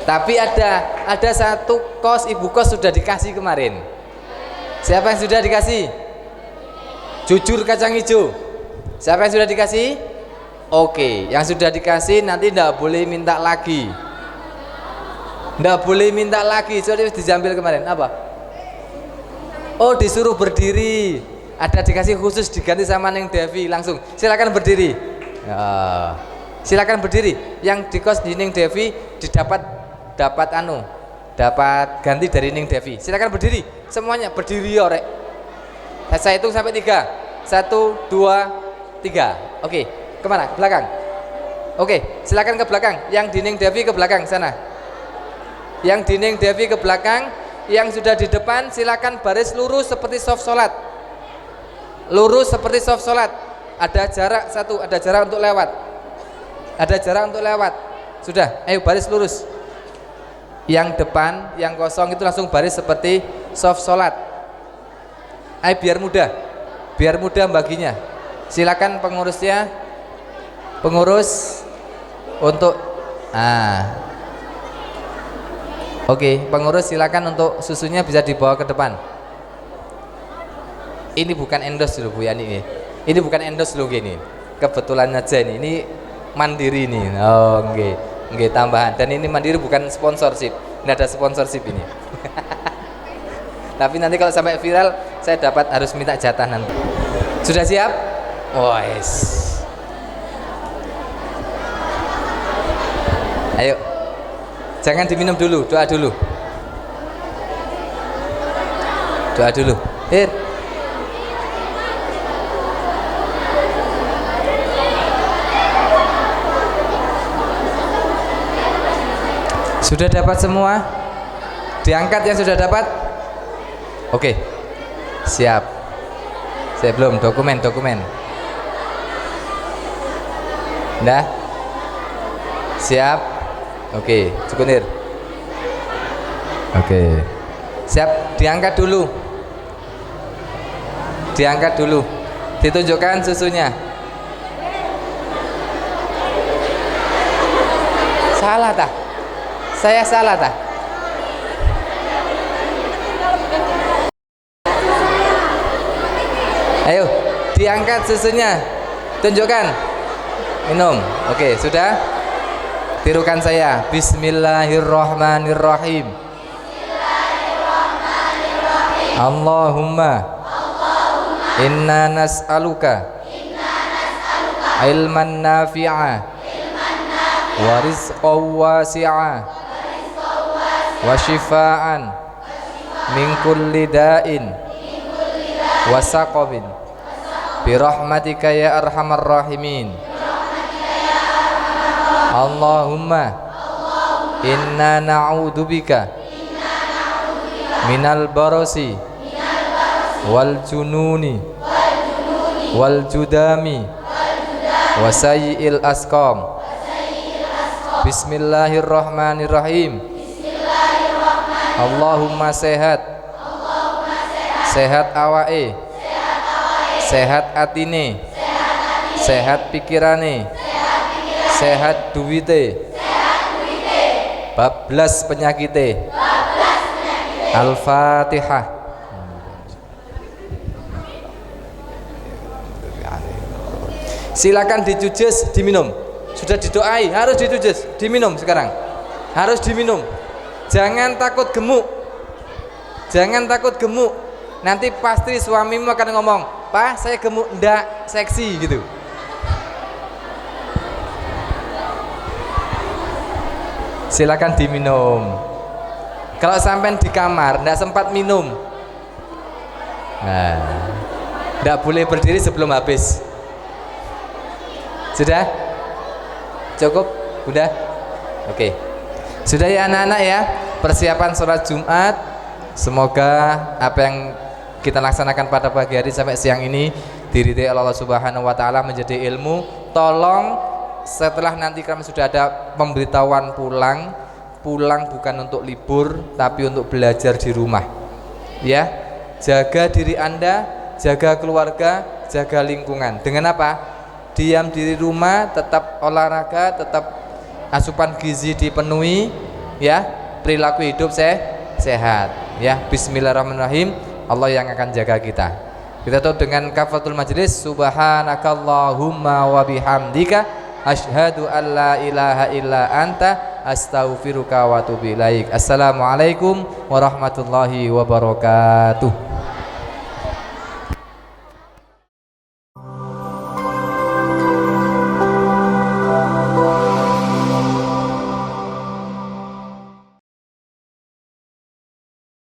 Tapi ada satu kos, ibu kos sudah dikasih kemarin. Siapa yang sudah dikasih? Jujur kacang hijau. Siapa yang sudah dikasih? Oke, yang sudah dikasih nanti tidak boleh minta lagi. Tidak boleh minta lagi. Soalnya diambil kemarin apa? Oh, disuruh berdiri. Ada dikasih khusus diganti sama Neng Devi langsung. Silakan berdiri. Ya. Silakan berdiri. Yang di kos di Neng Devi dapat ganti dari Neng Devi. Silakan berdiri. Semuanya berdiri ya, rek. Saya hitung sampai 3. 1 2 3. Oke, kemana? Belakang. Oke, silakan ke belakang. Yang di Neng Devi ke belakang sana. Yang di Neng Devi ke belakang. Yang sudah di depan silakan baris lurus seperti soft sholat. Lurus seperti soft sholat. Ada jarak ada jarak untuk lewat. Ada jarak untuk lewat. Sudah, ayo baris lurus. Yang depan, yang kosong itu langsung baris seperti soft sholat. Ayo biar mudah baginya. Silakan pengurusnya, pengurus untuk Oke, pengurus silakan untuk susunya bisa dibawa ke depan. Ini bukan endorse loh Bu Yani. Ini bukan endorse loh gini. Kebetulan aja ini mandiri nih. Oh, nggih tambahan. Dan ini mandiri bukan sponsorship. Nggak ada sponsorship ini. Tapi nanti kalau sampai viral saya harus minta jatah nanti. Sudah siap? Wes. Ayo. Jangan diminum dulu, doa dulu. Doa dulu. Sudah dapat semua? Diangkat yang sudah dapat? Oke. Siap. Saya belum dokumen. Dah? Siap? Oke, cukunir. Oke. Siap, diangkat dulu. Ditunjukkan susunya. Salah tah? Saya salah tah? Ayo, diangkat susunya. Tunjukkan. Minum. Oke, sudah? Tirukan saya. Bismillahirrahmanirrahim. Allahumma inna nas'aluka ilman nafi'a wa rizqan wasi'a wa shifaan min kulli da'in wa saqabin bi rahmatika ya arhamar rahimin. Allahumma inna na'udzubika minal barasi wal jununi wal judami wa sayyi'il asqam. Bismillahirrahmanirrahim. Allahumma sehat awake, sehat atine, sehat pikirane, sehat duwite, bablas penyakite. Al-Fatihah. Silakan dijujes, diminum. Sudah didoai, harus dijujes, diminum sekarang. Harus diminum. Jangan takut gemuk. Jangan takut gemuk. Nanti pasti suamimu akan ngomong, "Pak, saya gemuk." Ndak, seksi gitu. Silakan diminum. Kalau sampai di kamar ndak sempat minum, ndak boleh berdiri sebelum habis. Sudah? Cukup? Udah? Oke. Sudah ya anak-anak ya, persiapan sholat Jumat. Semoga apa yang kita laksanakan pada pagi hari sampai siang ini diridhai Allah Subhanahu wa taala menjadi ilmu. Tolong setelah nanti kami sudah ada pemberitahuan pulang bukan untuk libur tapi untuk belajar di rumah. Ya. Jaga diri Anda, jaga keluarga, jaga lingkungan. Dengan apa? Diam di rumah, tetap olahraga, tetap asupan gizi dipenuhi, ya, perilaku hidup sehat, ya. Bismillahirrahmanirrahim. Allah yang akan jaga kita. Kita tutup dengan kafaratul majlis. Subhanakallahumma wa bihamdika asyhadu an la ilaha illa anta astaghfiruka wa atubu ilaik. Assalamualaikum warahmatullahi wabarakatuh.